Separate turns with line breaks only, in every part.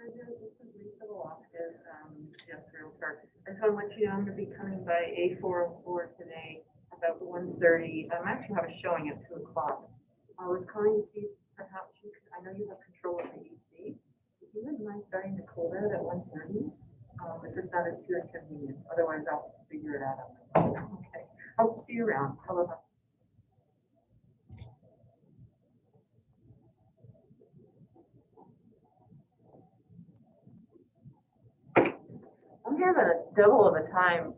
This is Lisa Velasquez, Jeff Realtor. I just want to let you know I'm going to be coming by A404 today about 1:30. I'm actually have a showing at 2 o'clock. I was calling to see if perhaps you could, I know you have control of the AC. If you wouldn't mind starting the cold out at 1:30, if it's not too inconvenient. Otherwise, I'll figure it out. Okay. Hope to see you around. Hello. I'm having a double of a time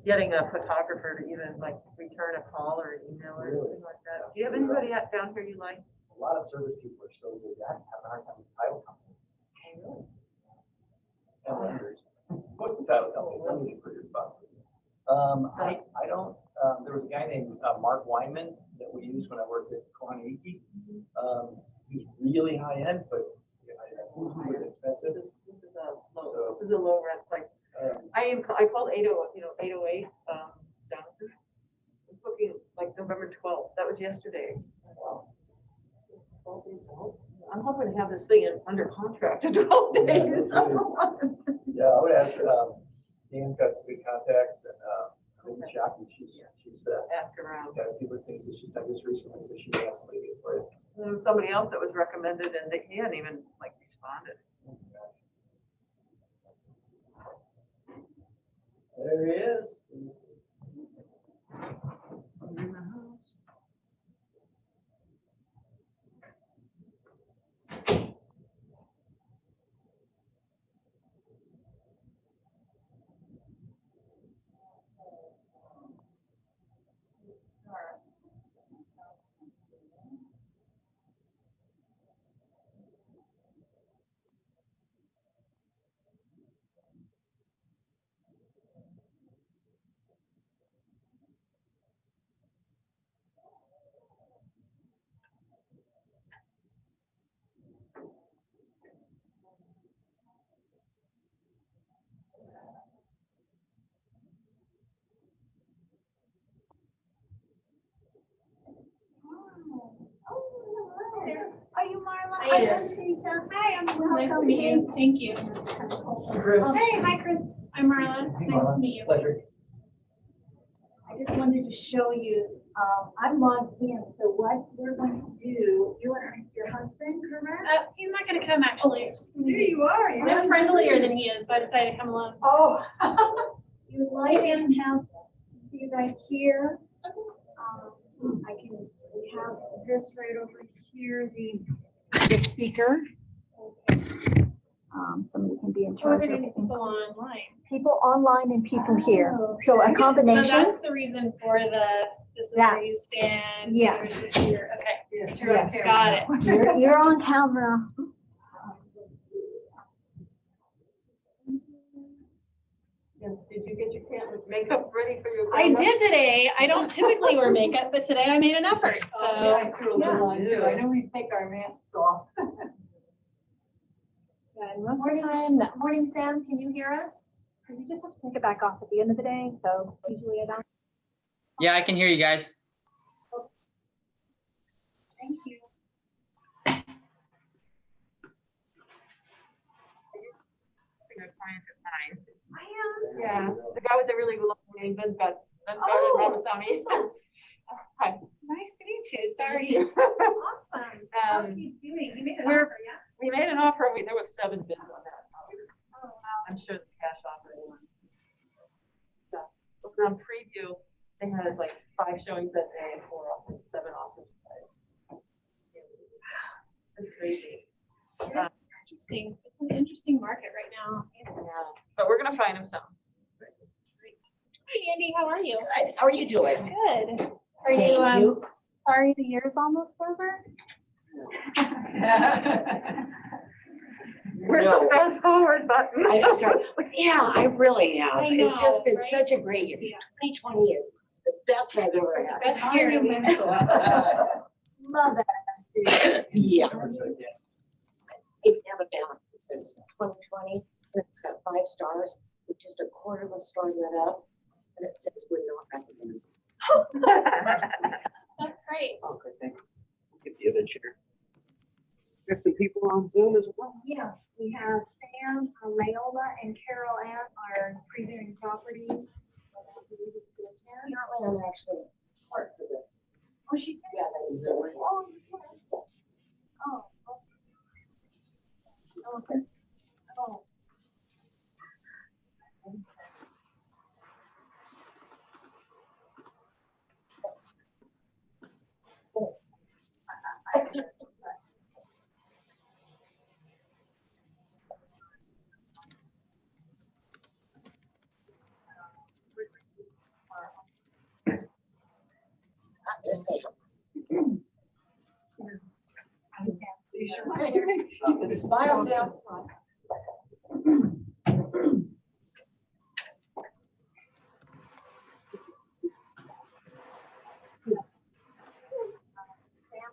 getting a photographer to even like return a call or an email or anything like that. Do you have anybody down here you like?
A lot of service people are so busy. I have a hard time with title companies. And lenders. What's the title company? Lenders for your fund. I don't, there was a guy named Mark Weinman that we used when I worked at Kohaniki. He's really high end, but he was expensive.
This is a low rent, like, I called 808, Jonathan. I'm booking like November 12th. That was yesterday. Wow. 12 days out. I'm hoping to have this thing under contract in 12 days.
Yeah, I would ask, Dan's got some good contacts and, Jackie, she's
ask around.
got a few things that she's done just recently, so she may have somebody good for you.
There was somebody else that was recommended and he hadn't even like responded.
There he is.
In the house.
Are you Marla?
Hi,
Hi,
Hi, I'm nice to
welcome.
meet you. Thank you.
Chris.
Hey, hi, Chris.
I'm Marla. Nice to meet you.
Pleasure.
I just wanted to show you, I'm logged in, so what we're going to do, you and your husband, correct?
He's not going to come actually. It's just gonna
Here
be-
you are.
I'm friendlier than he is, so I decided to come alone.
Oh. You like him, have, be right here. We have this right over here, the speaker. Somebody can be in
Or
charge
they're
of
going to people online.
people online and people here.
Oh,
So a
okay.
combination.
So that's the reason for this is
Yeah.
where you stand.
Yeah.
Here's this here. Okay.
Yes,
you're on
Got it.
You're on camera.
Did you get your makeup ready for your?
I did today. I don't typically wear makeup, but today I made an effort. So
I threw a little on too. I know
we take our masks off.
yeah, and most of the time, no.
Morning, Sam, can you hear us?
Because you just have to take it back off at the end of the day. So usually I don't.
Yeah, I can hear you guys.
Thank you.
I am. Yeah, the guy with the really long name, Vince got
Oh,
Ramasamy. Hi.
Nice to meet you. Sorry. Awesome. How's he doing? You made an
we're-
offer, yeah?
We made an offer. There were 7 bids on that house.
Oh, wow.
I'm sure the cash offer. Yeah. It was on preview. They had like 5 showings that day and 4 offers, 7 offers. It's crazy.
Interesting. It's an interesting market right now.
Yeah, but we're gonna find him some.
Hi, Andy. How are you?
How are you doing?
Good. Are
Thank
you,
you.
sorry the year's almost over?
Where's the fast forward button?
I'm sorry. Yeah, I really have.
I
It's just
know,
been
right?
such a great year.
Yeah.
2020 is the best I've ever had.
Best year to live.
Love that.
Yeah. If you have a balance that says 2020, and it's got 5 stars, with just a quarter of a star lit up, and it says we're not recommended.
That's great.
Okay, thank you. Get the other chair. We have some people on Zoom as well.
Yes, we have
Is there one?
Oh, yeah. Oh. Okay. Oh.
Just say, smile, Sam.
Sam,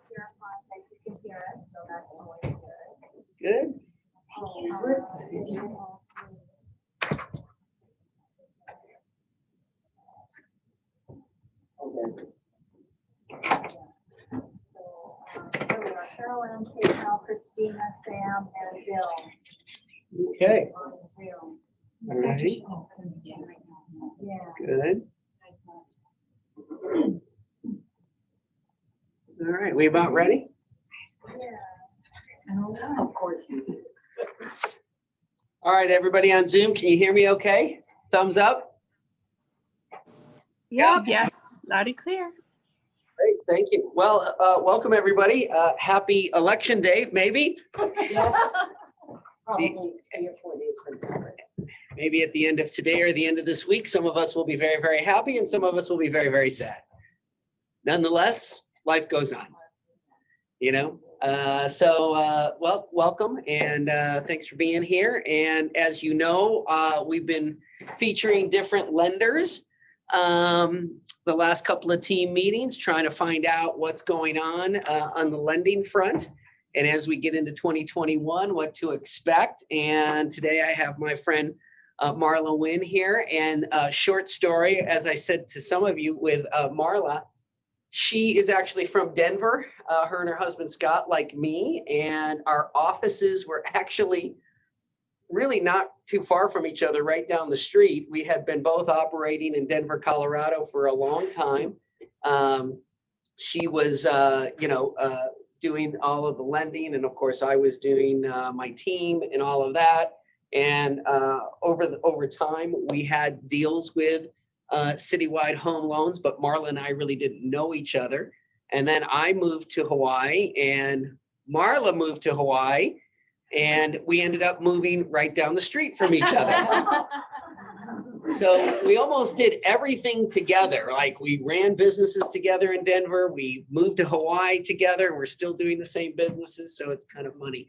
you're on, like you can hear us, so that's always good.
Good.
Here we are, Carolyn, Kate, Christina, Sam, and Bill
Okay,
on Zoom.
all right,
Yeah.
good. All right, we about ready?
Yeah.
Of course you do.
All right, everybody on Zoom, can you hear me okay? Thumbs up?
Yep. Yes, loud and clear.
Great, thank you. Well, welcome, everybody. Happy Election Day, maybe?
Yes. Probably 3 or 4 days from now.
Maybe at the end of today or the end of this week, some of us will be very, very happy and some of us will be very, very sad. Nonetheless, life goes on, you know? Well, welcome and thanks for being here. And as you know, we've been featuring different lenders the last couple of team meetings, trying to find out what's going on the lending front. And as we get into 2021, what to expect. And today I have my friend Marla Wynn here, and short story, as I said to some of you with Marla, she is actually from Denver, her and her husband Scott, like me, and our offices were actually really not too far from each other, right down the street. We had been both operating in Denver, Colorado for a long time. She was, doing all of the lending, and of course I was doing my team and all of that. And over time, we had deals with Citywide Home Loans, but Marla and I really didn't know each other. And then I moved to Hawaii, and Marla moved to Hawaii, and we ended up moving right down the street from each other. So we almost did everything together. Like we ran businesses together in Denver. We moved to Hawaii together, and we're still doing the same businesses. So it's kind of funny.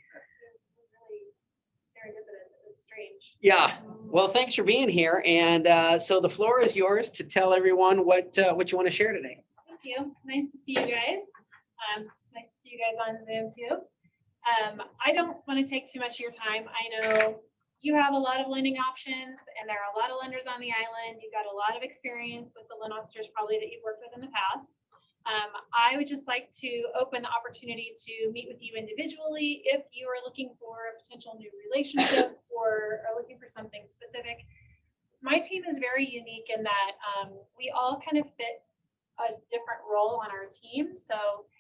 It's strange.
Yeah. Well, thanks for being here. And so the floor is yours to tell everyone what you want to share today.
Thank you. Nice to see you guys. Nice to see you guys on Zoom too. I don't want to take too much of your time. I know you have a lot of lending options, and there are a lot of lenders on the island. You've got a lot of experience with the loan officers probably that you've worked with in the past. I would just like to open the opportunity to meet with you individually if you are looking for a potential new relationship or are looking for something specific. My team is very unique in that we all kind of fit a different role on our team. So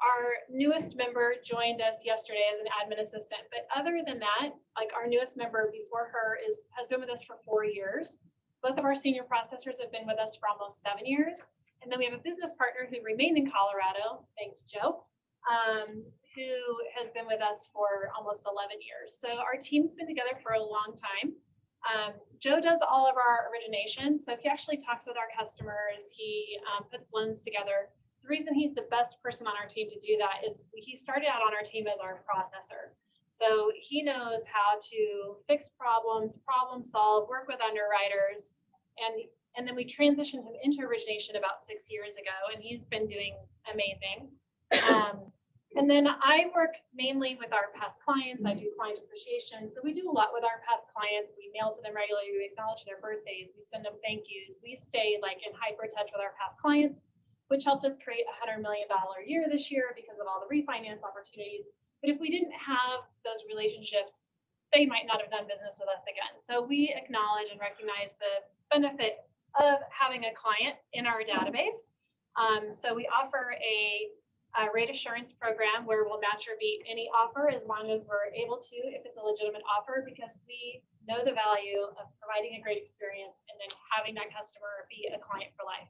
our newest member joined us yesterday as an admin assistant, but other than that, like our newest member before her has been with us for 4 years. Both of our senior processors have been with us for almost 7 years. And then we have a business partner who remained in Colorado, thanks Joe, who has been with us for almost 11 years. So our team's been together for a long time. Joe does all of our origination. So he actually talks with our customers. He puts loans together. The reason he's the best person on our team to do that is he started out on our team as our processor. So he knows how to fix problems, problem solve, work with underwriters. And then we transitioned him into origination about 6 years ago, and he's been doing amazing. And then I work mainly with our past clients. I do client appreciation. So we do a lot with our past clients. We mail to them regularly. We acknowledge their birthdays. We send them thank yous. We stay like in hyper touch with our past clients, which helped us create a $100 million year this year because of all the refinance opportunities. But if we didn't have those relationships, they might not have done business with us again. So we acknowledge and recognize the benefit of having a client in our database. So we offer a rate assurance program where we'll match or beat any offer as long as we're able to, if it's a legitimate offer, because we know the value of providing a great experience and then having that customer be a client for life.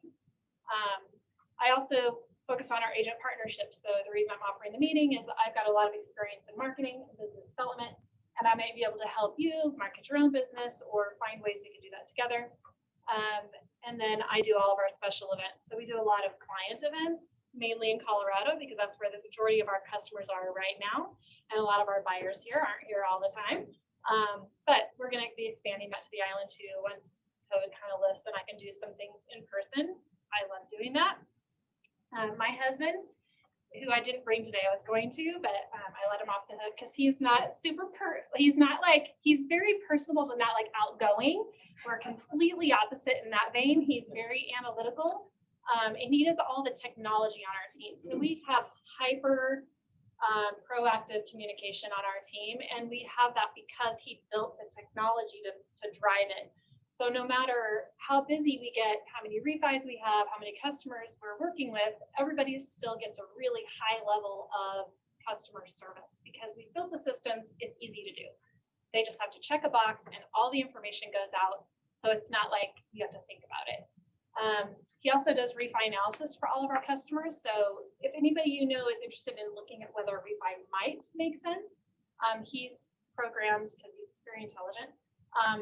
I also focus on our agent partnerships. So the reason I'm offering the meeting is I've got a lot of experience in marketing and business development, and I may be able to help you market your own business or find ways we can do that together. And then I do all of our special events. So we do a lot of client events, mainly in Colorado, because that's where the majority of our customers are right now. And a lot of our buyers here aren't here all the time. But we're going to be expanding that to the island too once COVID kind of lifts and I can do some things in person. I love doing that. My husband, who I didn't bring today, I was going to, but I let him off the hook because he's not he's very personable, but not like outgoing. We're completely opposite in that vein. He's very analytical, and he does all the technology on our team. So we have hyper proactive communication on our team, and we have that because he built the technology to drive it. So no matter how busy we get, how many refis we have, how many customers we're working with, everybody still gets a really high level of customer service because we built the systems. It's easy to do. They just have to check a box and all the information goes out. So it's not like you have to think about it. He also does refi analysis for all of our customers. So if anybody you know is interested in looking at whether a refi might make sense, he's programmed, because he's very intelligent,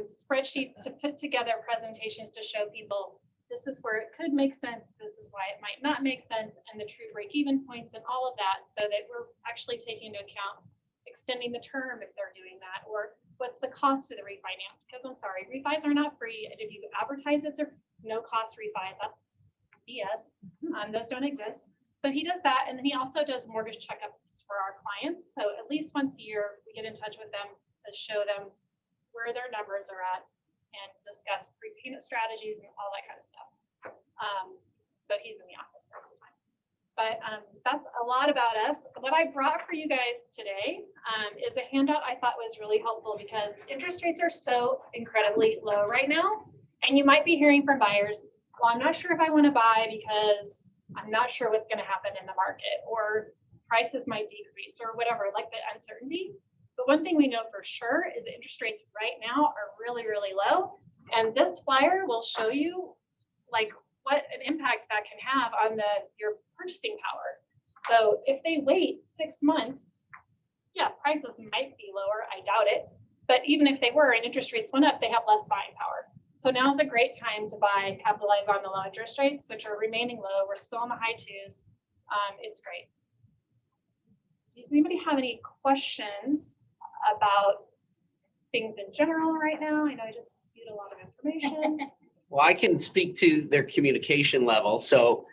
spreadsheets to put together presentations to show people this is where it could make sense, this is why it might not make sense, and the true break-even points and all of that, so that we're actually taking into account extending the term if they're doing that, or what's the cost of the refinance, because I'm sorry, refis are not free, and if you advertise it's a no cost refi, that's BS. Those don't exist. So he does that, and then he also does mortgage checkups for our clients. So at least once a year we get in touch with them to show them where their numbers are at and discuss prepayment strategies and all that kind of stuff. So he's in the office most of the time. But that's a lot about us. What I brought for you guys today is a handout I thought was really helpful because interest rates are so incredibly low right now. And you might be hearing from buyers, well, I'm not sure if I want to buy because I'm not sure what's going to happen in the market, or prices might decrease, or whatever, like the uncertainty. But one thing we know for sure is that interest rates right now are really, really low. And this flyer will show you like what an impact that can have on your purchasing power. So if they wait 6 months, yeah, prices might be lower. I doubt it. But even if they were and interest rates went up, they have less buying power. So now is a great time to buy, capitalize on the low interest rates, which are remaining low. We're still in the high 2s. It's great. Does anybody have any questions about things in general right now? I know I just spewed a lot of information.
Well, I can speak to their communication level. So,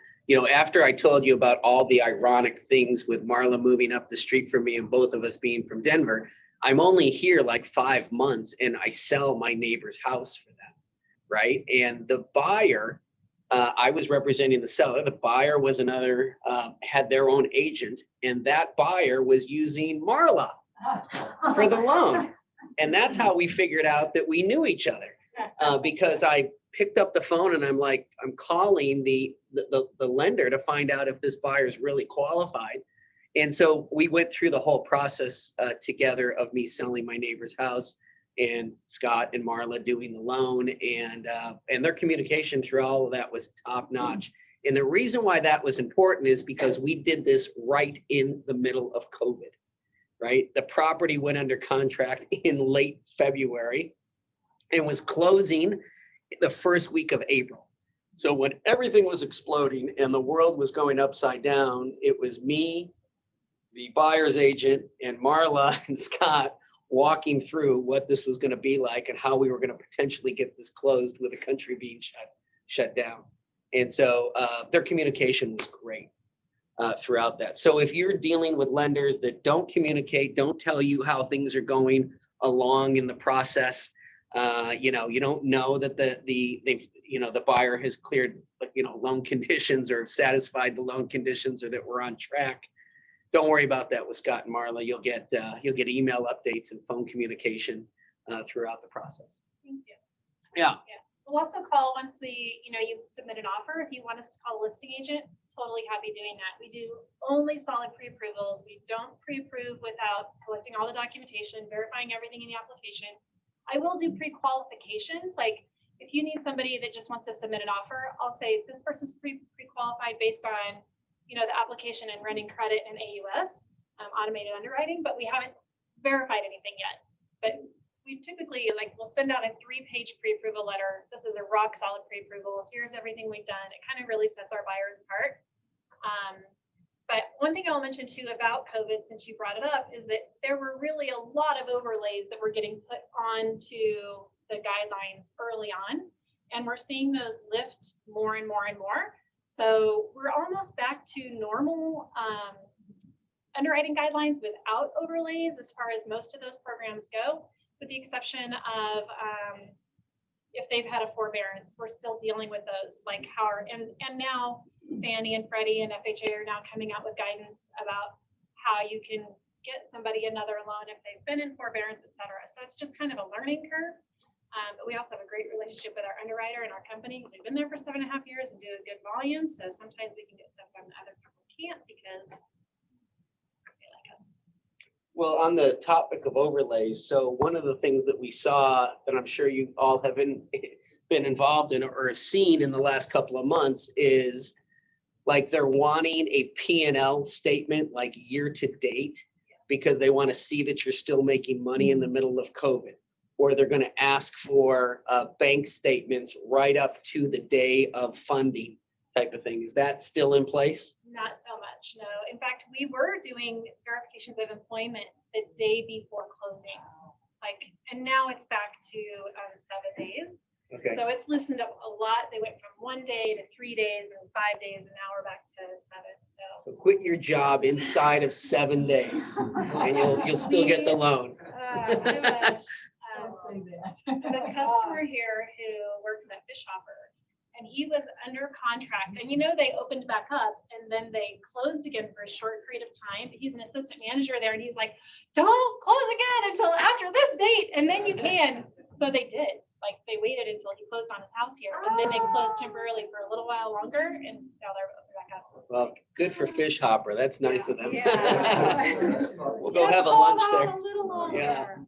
after I told you about all the ironic things with Marla moving up the street from me and both of us being from Denver, I'm only here like 5 months and I sell my neighbor's house for them, right? And the buyer, I was representing the seller. The buyer was had their own agent, and that buyer was using Marla for the loan. And that's how we figured out that we knew each other, because I picked up the phone and I'm calling the lender to find out if this buyer's really qualified. And so we went through the whole process together of me selling my neighbor's house and Scott and Marla doing the loan, and their communication through all of that was top notch. And the reason why that was important is because we did this right in the middle of COVID, right? The property went under contract in late February and was closing the first week of April. So when everything was exploding and the world was going upside down, it was me, the buyer's agent, and Marla and Scott walking through what this was going to be like and how we were going to potentially get this closed with the country being shut down. And so their communication was great throughout that. So if you're dealing with lenders that don't communicate, don't tell you how things are going along in the process, you don't know that the buyer has cleared, loan conditions or satisfied the loan conditions, or that we're on track. Don't worry about that with Scott and Marla. You'll get email updates and phone communication throughout the process.
Thank you.
Yeah.
We'll also call once you submit an offer. If you want us to call a listing agent, totally happy doing that. We do only solid pre-approvals. We don't pre-approve without collecting all the documentation, verifying everything in the application. I will do pre-qualifications, like if you need somebody that just wants to submit an offer, I'll say this person's pre-qualified based on, you know, the application and running credit and AUS, automated underwriting, but we haven't verified anything yet. But we typically, like, we'll send out a 3-page pre-approval letter. This is a rock solid pre-approval. Here's everything we've done. It kind of really sets our buyers apart. But one thing I'll mention too about COVID, since you brought it up, is that there were really a lot of overlays that were getting put onto the guidelines early on, and we're seeing those lift more and more and more. So we're almost back to normal underwriting guidelines without overlays as far as most of those programs go, with the exception of if they've had a forbearance, we're still dealing with those, like how are, and now Fannie and Freddie and FHA are now coming out with guidance about how you can get somebody another loan if they've been in forbearance, et cetera. So it's just kind of a learning curve. But we also have a great relationship with our underwriter and our company because we've been there for 7.5 years and do a good volume. So sometimes we can get stuff done that other people can't because they like us.
Well, on the topic of overlays, so one of the things that we saw that I'm sure you all have been involved in or have seen in the last couple of months is like they're wanting a P&L statement like year to date because they want to see that you're still making money in the middle of COVID. Or they're going to ask for bank statements right up to the day of funding type of thing. Is that still in place?
Not so much, no. In fact, we were doing verifications of employment the day before closing. And now it's back to 7 days.
Okay.
So it's loosened up a lot. They went from 1 day to 3 days and 5 days, and now we're back to 7.
So quit your job inside of 7 days and you'll still get the loan.
I have a customer here who works at Fish Hopper, and he was under contract. And you know, they opened back up and then they closed again for a short period of time. But he's an assistant manager there, and he's like, "Don't close again until after this date, and then you can." So they did. Like they waited until he closed on his house here, and then they closed temporarily for a little while longer, and now they're open back up.
Well, good for Fish Hopper. That's nice of them.
Yeah.
We'll go
Just
have a
hold
lunch
on
there.
A little longer.
Yeah.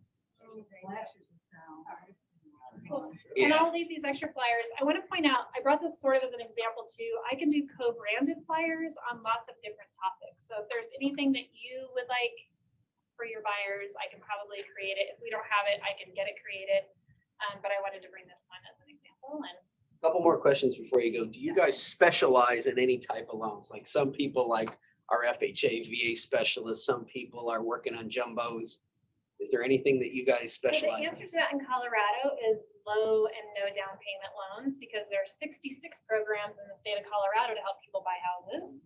Cool. And I'll leave these extra flyers. I want to point out, I brought this sort of as an example too. I can do co-branded flyers on lots of different topics. So if there's anything that you would like for your buyers, I can probably create it. If we don't have it, I can get it created. But I wanted to bring this one as an example. And
Couple more questions before you go. Do you guys specialize in any type of loans? Like some people like are FHA, VA specialists. Some people are working on jumbos. Is there anything that you guys
so the
specialize
answer
in?
to that in Colorado is low and no down payment loans, because there are 66 programs in the state of Colorado to help people buy houses.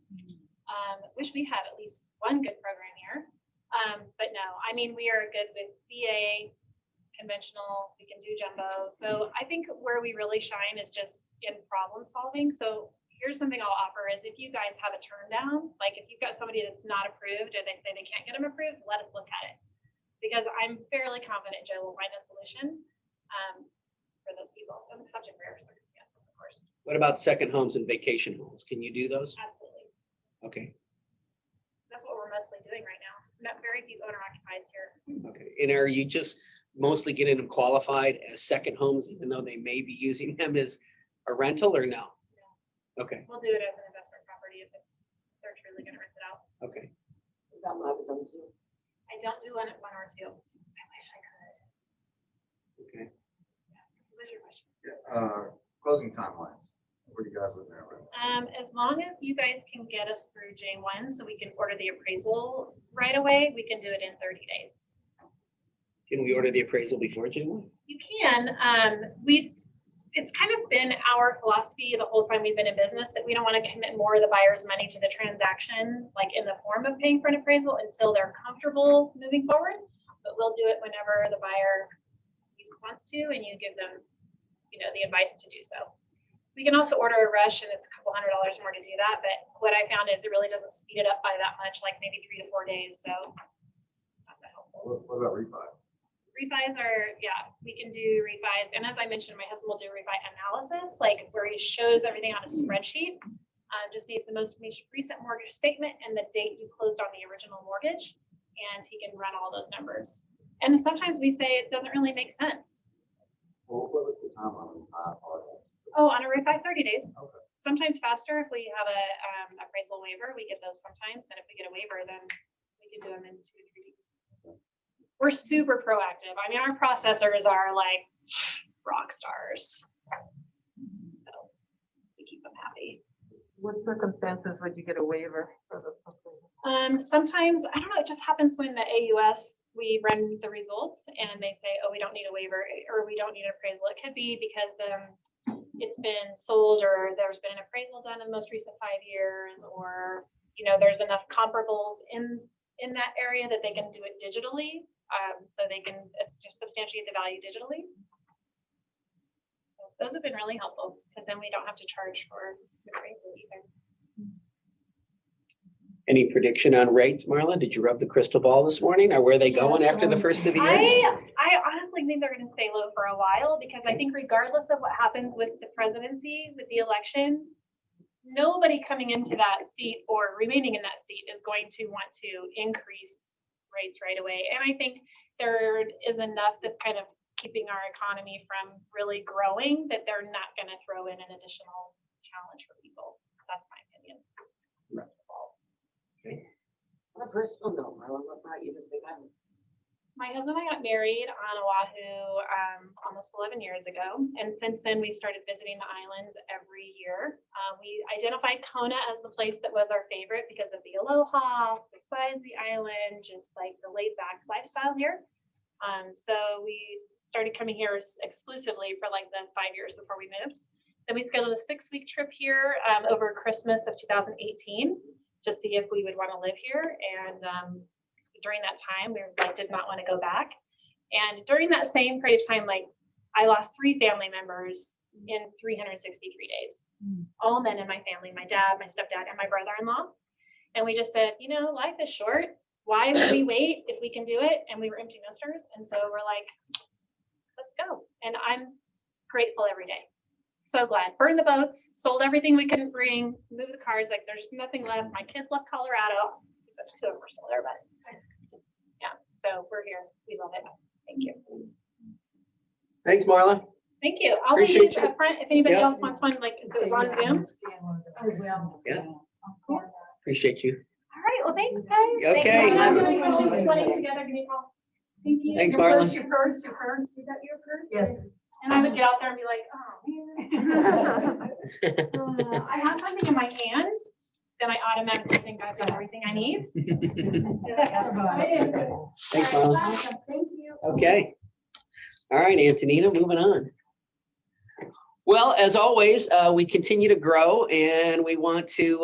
Wish we had at least one good program here. But no, I mean, we are good with VA, conventional, we can do jumbo. So I think where we really shine is just in problem solving. So here's something I'll offer is if you guys have a turn down, like if you've got somebody that's not approved and they say they can't get them approved, let us look at it. Because I'm fairly confident Joe will find a solution for those people, subject to rare circumstances, of course.
What about second homes and vacation homes? Can you do those?
Absolutely.
Okay.
That's what we're mostly doing right now. Not very few owner occupieds here.
Okay. And are you just mostly getting them qualified as second homes, even though they may be using them as a rental or no?
No.
Okay.
We'll do it as an investment property if they're truly going to rent it out.
Okay.
About love zone too.
I don't do one or two. I wish I could.
Okay.
What's your question?
Closing timelines. What are you guys looking at right now?
As long as you guys can get us through J1 so we can order the appraisal right away, we can do it in 30 days.
Can we order the appraisal before June?
You can. It's kind of been our philosophy the whole time we've been in business that we don't want to commit more of the buyer's money to the transaction, like in the form of paying for an appraisal, until they're comfortable moving forward. But we'll do it whenever the buyer wants to, and you give them, the advice to do so. We can also order a rush, and it's a couple $100 more to do that. But what I found is it really doesn't speed it up by that much, like maybe 3 to 4 days. So not that helpful.
What about refis?
Refis are, we can do refis. And as I mentioned, my husband will do refi analysis, like where he shows everything on a spreadsheet. Just needs the most recent mortgage statement and the date you closed on the original mortgage, and he can run all those numbers. And sometimes we say it doesn't really make sense.
Well, what was the time on it? I apologize.
Oh, on a refi, 30 days.
Okay.
Sometimes faster if we have a appraisal waiver, we get those sometimes, and if we get a waiver, then we can do them in 2 to 3 weeks. We're super proactive. I mean, our processors are like rock stars. So we keep them happy.
What circumstances would you get a waiver for the?
Sometimes, I don't know, it just happens when the AUS, we run the results and they say, oh, we don't need a waiver or we don't need an appraisal. It could be because it's been sold or there's been an appraisal done in the most recent 5 years, or, you know, there's enough comparables in that area that they can do it digitally. So they can just substantiate the value digitally. So those have been really helpful because then we don't have to charge for the appraisal either.
Any prediction on rates, Marla? Did you rub the crystal ball this morning, or where are they going after the first of the year?
I honestly think they're going to stay low for a while because I think regardless of what happens with the presidency, with the election, nobody coming into that seat or remaining in that seat is going to want to increase rates right away. And I think there is enough that's kind of keeping our economy from really growing that they're not going to throw in an additional challenge for people. That's my opinion.
On a personal note, Marla, what brought you to Big Island?
My husband and I got married on Oahu almost 11 years ago. And since then, we started visiting the islands every year. We identified Kona as the place that was our favorite because of the aloha, the size of the island, just like the laid back lifestyle here. So we started coming here exclusively for like the 5 years before we moved. Then we scheduled a 6-week trip here over Christmas of 2018 to see if we would want to live here. And during that time, we did not want to go back. And during that same period of time, like I lost 3 family members in 363 days. All men in my family, my dad, my stepdad, and my brother-in-law. And we just said, you know, life is short. Why would we wait if we can do it? And we were empty nesters. And so we're like, let's go. And I'm grateful every day. So glad. Burned the boats, sold everything we couldn't bring, moved the cars. Like there's nothing left. My kids left Colorado, except 2 of them are still there, but yeah. So we're here. We love it. Thank you.
Thanks, Marla.
Thank you. I'll leave
Appreciate
these
you.
up front if anybody
Yeah.
else wants one, like if it was on Zoom.
Yeah. Appreciate you.
All right. Well, thanks, guys.
Okay.
Thanks. If you have any questions, just want to get together, give me a call. Thank you.
Thanks,
Your
Marla.
purse, Your purse. You got your purse?
Yes.
And I would get out there and be like, oh, man. I have something in my hand, then I automatically think I've got everything I need.
Thanks, Marla.
Awesome, thank you.
Okay. All right, Antonina, moving on. Well, as always, we continue to grow and we want to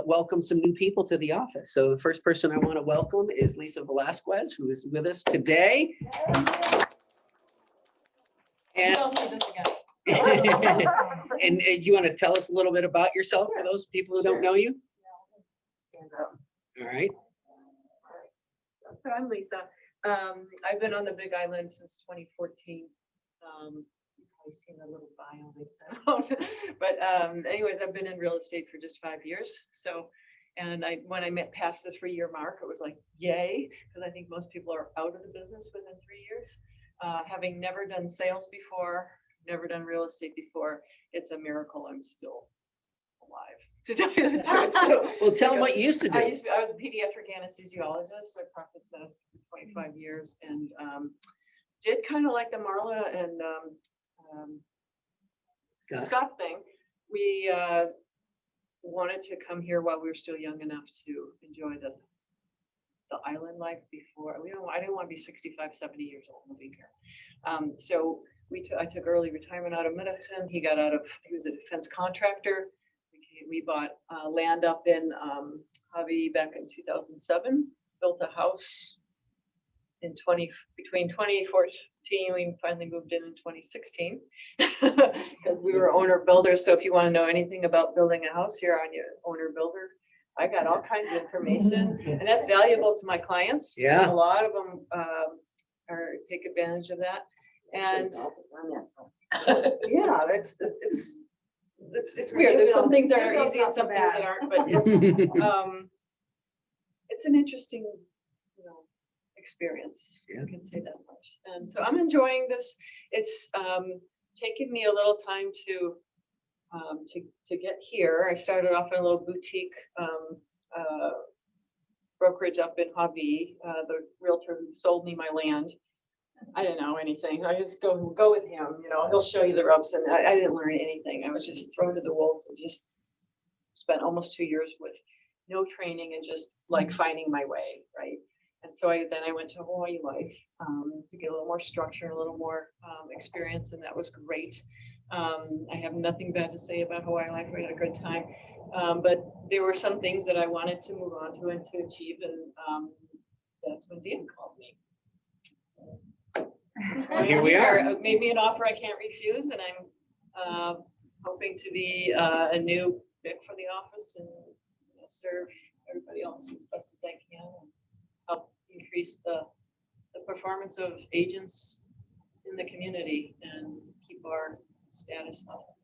welcome some new people to the office. So the first person I want to welcome is Lisa Velasquez, who is with us today. And, and you want to tell us a little bit about yourself for those people who don't know you? All right.
So I'm Lisa. I've been on the Big Island since 2014. You've probably seen the little bio they sent out. But anyways, I've been in real estate for just 5 years. So, and when I passed the 3-year mark, it was like, yay, because I think most people are out of the business within 3 years. Having never done sales before, never done real estate before, it's a miracle I'm still alive, to tell you the truth. So,
Well, tell them what you used to do.
I was a pediatric anesthesiologist. I practiced medicine for 25 years and did kind of like the Marla and Scott thing. We wanted to come here while we were still young enough to enjoy the island life before. I didn't want to be 65, 70 years old moving here. So I took early retirement out of medicine. He was a defense contractor. We bought land up in Javi back in 2007, built a house between 2014, we finally moved in 2016 because we were owner builders. So if you want to know anything about building a house here on your owner builder, I got all kinds of information and that's valuable to my clients.
Yeah.
A lot of them take advantage of that. And yeah, it's it's weird. There's some things that
You're
are easy and some things that aren't, but it's an interesting, experience.
Yeah.
I can say that much. And so I'm enjoying this. It's taken me a little time to get here. I started off in a little boutique brokerage up in Hobby. The realtor who sold me my land, I didn't know anything. I just go with him. He'll show you the ropes, and I didn't learn anything. I was just thrown to the wolves and just spent almost 2 years with no training and just like finding my way, right? And so I went to Hawaii Life to get a little more structure, a little more experience, and that was great. I have nothing bad to say about Hawaii Life. We had a good time, but there were some things that I wanted to move on to and to achieve, and that's when Dan called me. So that's why
Here
I'm
we are.
Made me an offer I can't refuse, and I'm hoping to be a new pick for the office and serve everybody else as best as I can. And help increase the performance of agents in the community and keep our status up.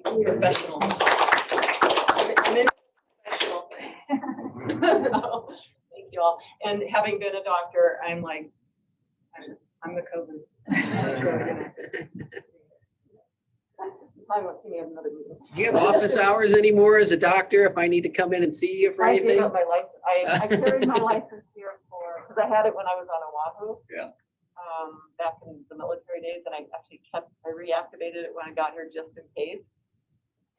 Professionals. I'm in professional thing. Thank you all. And having been a doctor, I'm like, I'm the COVID. I won't see me at another meeting.
Do you have office hours anymore as a doctor if I need to come in and see you for
I gave
anything?
up my license. I carried my license here because I had it when I was on Oahu.
Yeah.
Back in the military days, and I reactivated it when I got here just in case.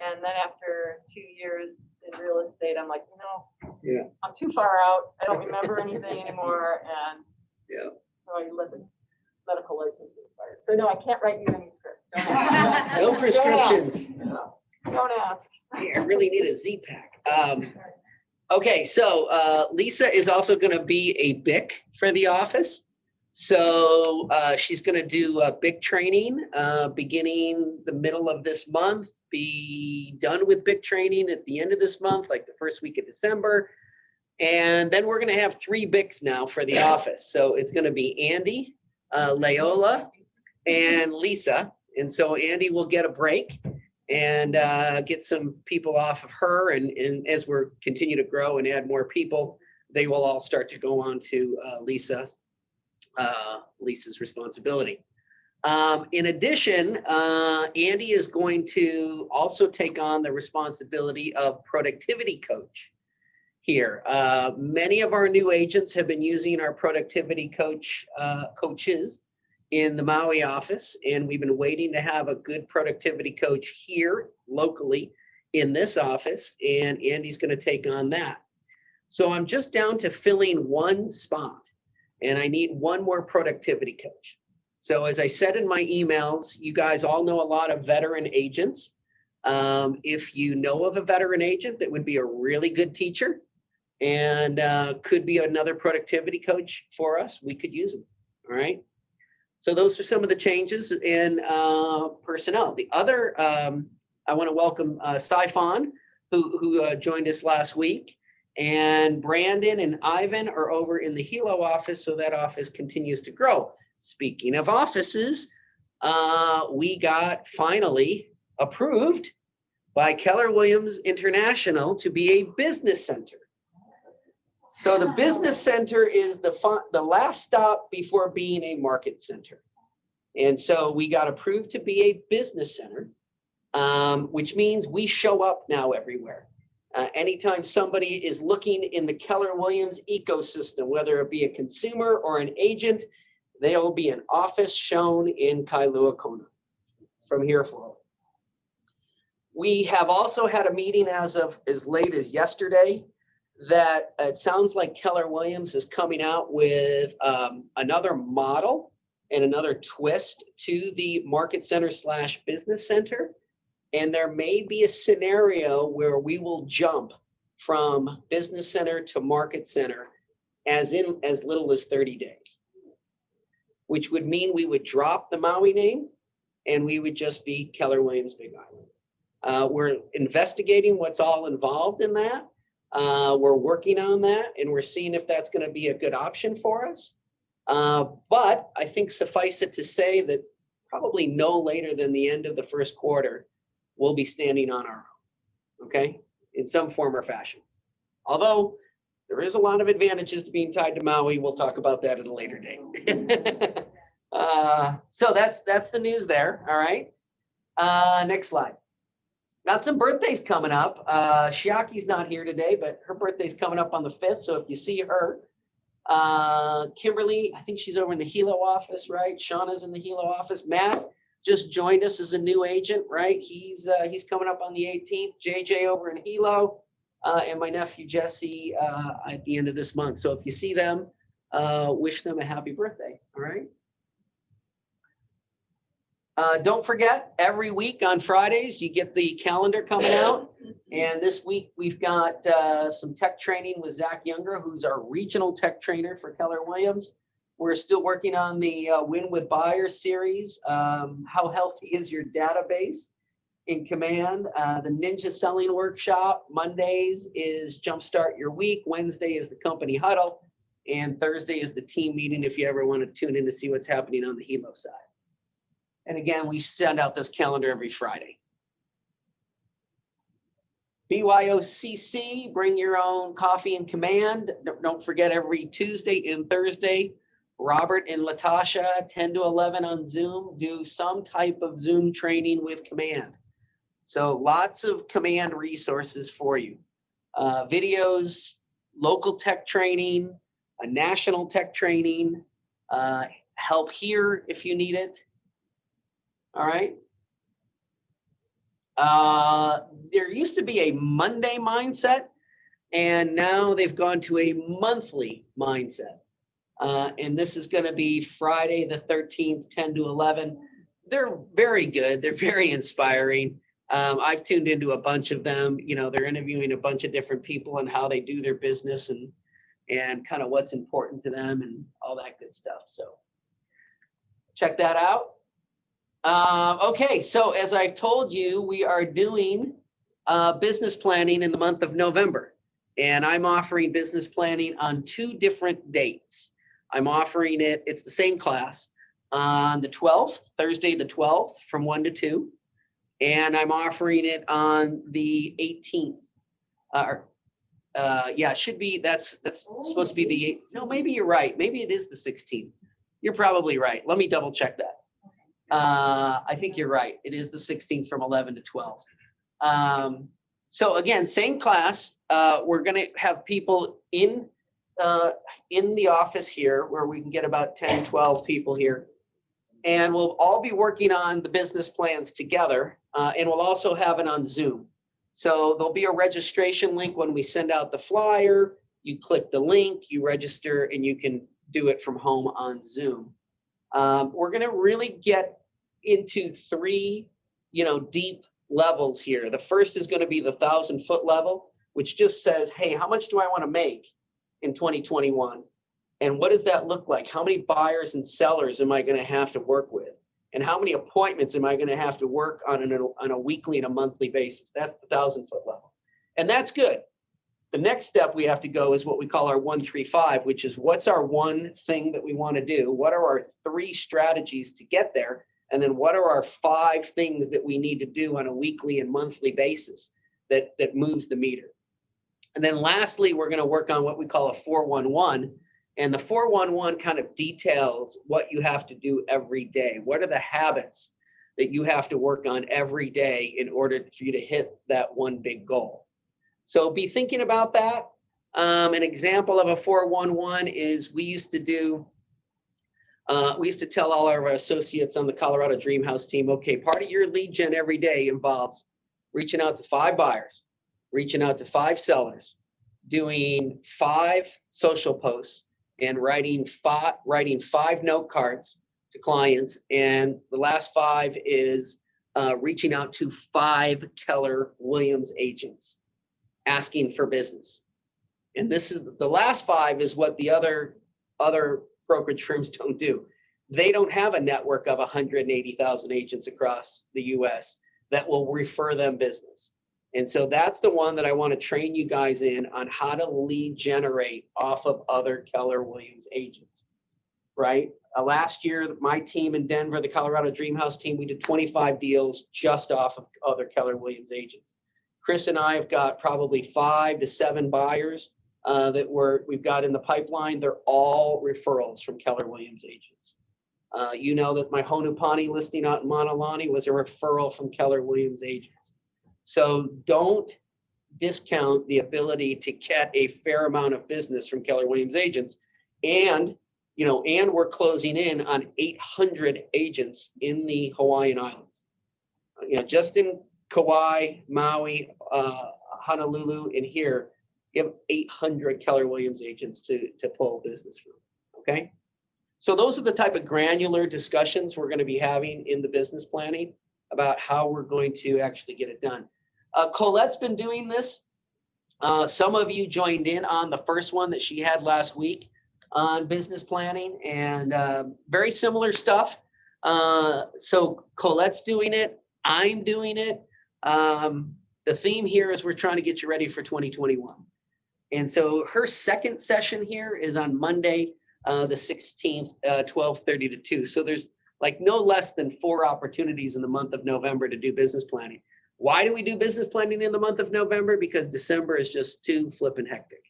And then after 2 years in real estate, I'm like,
Yeah.
I'm too far out. I don't remember anything anymore. And
Yeah.
so I let the medical license expire. So no, I can't write you any script. Don't ask.
No prescriptions.
Don't ask.
Hey, I really need a Z-Pack. Okay, so Lisa is also going to be a BIC for the office. So she's going to do a BIC training beginning the middle of this month, be done with BIC training at the end of this month, like the first week of December. And then we're going to have 3 BICs now for the office. So it's going to be Andy, Leola, and Lisa. And so Andy will get a break and get some people off of her. And as we're continue to grow and add more people, they will all start to go on to Lisa's responsibility. In addition, Andy is going to also take on the responsibility of productivity coach here. Many of our new agents have been using our productivity coaches in the Maui office, and we've been waiting to have a good productivity coach here locally in this office, and Andy's going to take on that. So I'm just down to filling 1 spot, and I need 1 more productivity coach. So as I said in my emails, you guys all know a lot of veteran agents. If you know of a veteran agent that would be a really good teacher and could be another productivity coach for us, we could use them. All right. So those are some of the changes in personnel. The other, I want to welcome Saifan, who joined us last week, and Brandon and Ivan are over in the Hilo office, so that office continues to grow. Speaking of offices, we got finally approved by Keller Williams International to be a business center. So the business center is the last stop before being a market center. And so we got approved to be a business center, which means we show up now everywhere. Anytime somebody is looking in the Keller Williams ecosystem, whether it be a consumer or an agent, there will be an office shown in Kailua Kona from here forward. We have also had a meeting as late as yesterday that it sounds like Keller Williams is coming out with another model and another twist to the market center / business center. And there may be a scenario where we will jump from business center to market center as little as 30 days, which would mean we would drop the Maui name and we would just be Keller Williams Big Island. We're investigating what's all involved in that. We're working on that, and we're seeing if that's going to be a good option for us. But I think suffice it to say that probably no later than the end of the first quarter, we'll be standing on our own, okay, in some form or fashion. Although there is a lot of advantages to being tied to Maui. We'll talk about that at a later date. So that's the news there. All right. Next slide. Got some birthdays coming up. Shiaki's not here today, but her birthday's coming up on the 5th. So if you see her, Kimberly, I think she's over in the Hilo office, right? Shauna's in the Hilo office. Matt just joined us as a new agent, right? He's coming up on the 18th. JJ over in Hilo, and my nephew Jesse at the end of this month. So if you see them, wish them a happy birthday. All right. Don't forget, every week on Fridays, you get the calendar coming out. And this week, we've got some tech training with Zach Younger, who's our regional tech trainer for Keller Williams. We're still working on the Win with Buyers series. How healthy is your database in Command? The Ninja Selling Workshop. Mondays is Jumpstart Your Week. Wednesday is the Company Huddle. And Thursday is the team meeting if you ever want to tune in to see what's happening on the Hilo side. And again, we send out this calendar every Friday. BYOCC, bring your own coffee in Command. Don't forget every Tuesday and Thursday, Robert and Latasha, 10 to 11 on Zoom, do some type of Zoom training with Command. So lots of Command resources for you. Videos, local tech training, a national tech training, help here if you need it. All right. There used to be a Monday mindset, and now they've gone to a monthly mindset. And this is going to be Friday the 13th, 10 to 11. They're very good. They're very inspiring. I've tuned into a bunch of them. You know, they're interviewing a bunch of different people and how they do their business and kind of what's important to them and all that good stuff. So check that out. Okay, so as I told you, we are doing business planning in the month of November, and I'm offering business planning on 2 different dates. I'm offering it, it's the same class, on the 12th, Thursday the 12th from 1 to 2, and I'm offering it on the 18th. Yeah, it should be, that's supposed to be the 8th. No, maybe you're right. Maybe it is the 16th. You're probably right. Let me double check that. I think you're right. It is the 16th from 11 to 12. So again, same class. We're going to have people in the office here where we can get about 10, 12 people here. And we'll all be working on the business plans together. And we'll also have it on Zoom. So there'll be a registration link when we send out the flyer. You click the link, you register, and you can do it from home on Zoom. We're going to really get into 3, deep levels here. The first is going to be the 1,000-foot level, which just says, hey, how much do I want to make in 2021? And what does that look like? How many buyers and sellers am I going to have to work with? And how many appointments am I going to have to work on a weekly and a monthly basis? That's the 1,000-foot level. And that's good. The next step we have to go is what we call our 1-3-5, which is what's our one thing that we want to do? What are our 3 strategies to get there? And then what are our 5 things that we need to do on a weekly and monthly basis that moves the meter? And then lastly, we're going to work on what we call a 4-1-1. And the 4-1-1 kind of details what you have to do every day. What are the habits that you have to work on every day in order for you to hit that one big goal? So be thinking about that. An example of a 4-1-1 is we used to tell all our associates on the Colorado Dream House team, okay, part of your lead gen every day involves reaching out to 5 buyers, reaching out to 5 sellers, doing 5 social posts, and writing 5 note cards to clients. And the last 5 is reaching out to 5 Keller Williams agents, asking for business. And this is the last 5 is what the other brokerage firms don't do. They don't have a network of 180,000 agents across the US that will refer them business. And so that's the one that I want to train you guys in on how to lead generate off of other Keller Williams agents, right? Last year, my team in Denver, the Colorado Dream House team, we did 25 deals just off of other Keller Williams agents. Chris and I have got probably 5 to 7 buyers we've got in the pipeline. They're all referrals from Keller Williams agents. You know that my Honupani listing out in Montalani was a referral from Keller Williams agents. So don't discount the ability to get a fair amount of business from Keller Williams agents. And we're closing in on 800 agents in the Hawaiian Islands. Just in Kauai, Maui, Honolulu, and here, you have 800 Keller Williams agents to pull business from, okay? So those are the type of granular discussions we're gonna be having in the business planning about how we're going to actually get it done. Colette's been doing this. Some of you joined in on the first one that she had last week on business planning, and very similar stuff. So Colette's doing it, I'm doing it. The theme here is we're trying to get you ready for 2021. And so her second session here is on Monday, the 16th, 12:30 to 2. So there's like no less than 4 opportunities in the month of November to do business planning. Why do we do business planning in the month of November? Because December is just too flippin' hectic.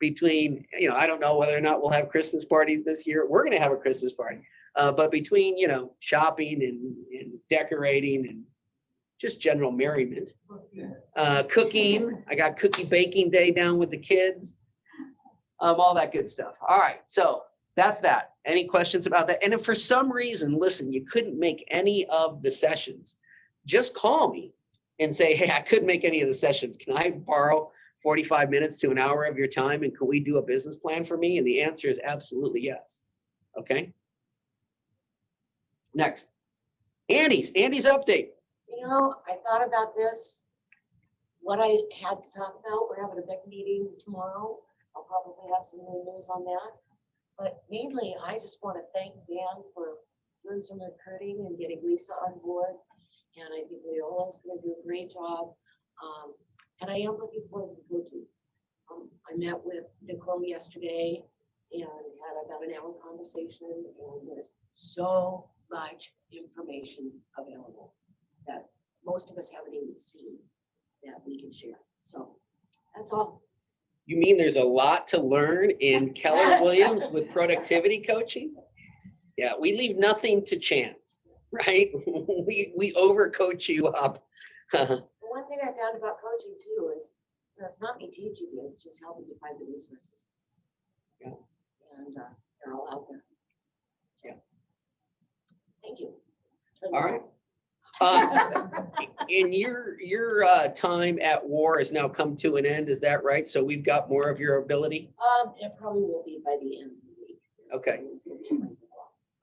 Between, I don't know whether or not we'll have Christmas parties this year. We're going to have a Christmas party. But between, shopping and decorating and just general merriment, cooking, I got cookie baking day down with the kids, all that good stuff. All right, so that's that. Any questions about that? And if for some reason, listen, you couldn't make any of the sessions, just call me and say, hey, I couldn't make any of the sessions. Can I borrow 45 minutes to an hour of your time, and can we do a business plan for me? And the answer is absolutely yes. Okay. Next, Andy's update.
I thought about this, what I had to talk about. We're having a big meeting tomorrow. I'll probably have some new news on that. But mainly, I just want to thank Dan for doing some recruiting and getting Lisa on board. And I think Leola's going to do a great job. And I am looking forward to coaching. I met with Nicole yesterday and had about an hour conversation, and there's so much information available that most of us haven't even seen that we can share. So that's all.
You mean there's a lot to learn in Keller Williams with productivity coaching? Yeah, we leave nothing to chance, right? we overcoach you up.
The one thing I found about coaching too is, it's not me teaching you, it's just helping you find the resources.
Yeah.
And they're all out there.
Yeah.
Thank you.
All right. And your time at WAR has now come to an end, is that right? So we've got more of your ability?
It probably will be by the end of the week.
Okay.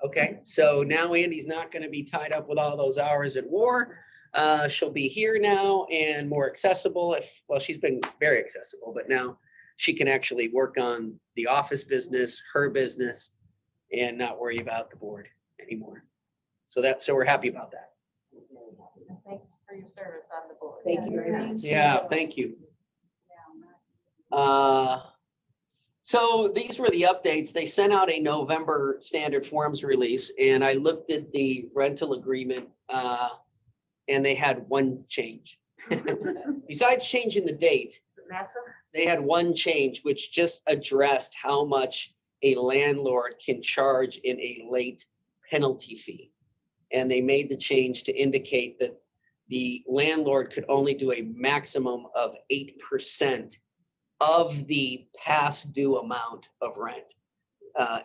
Okay, so now Andy's not going to be tied up with all those hours at WAR. She'll be here now and more accessible. Well, she's been very accessible, but now she can actually work on the office business, her business, and not worry about the board anymore. So we're happy about that.
Thanks for your service on the board.
Thank you very much.
Yeah, thank you. So these were the updates. They sent out a November standard forms release, and I looked at the rental agreement, and they had one change. Besides changing the date,
Massive.
they had one change, which just addressed how much a landlord can charge in a late penalty fee. And they made the change to indicate that the landlord could only do a maximum of 8% of the past due amount of rent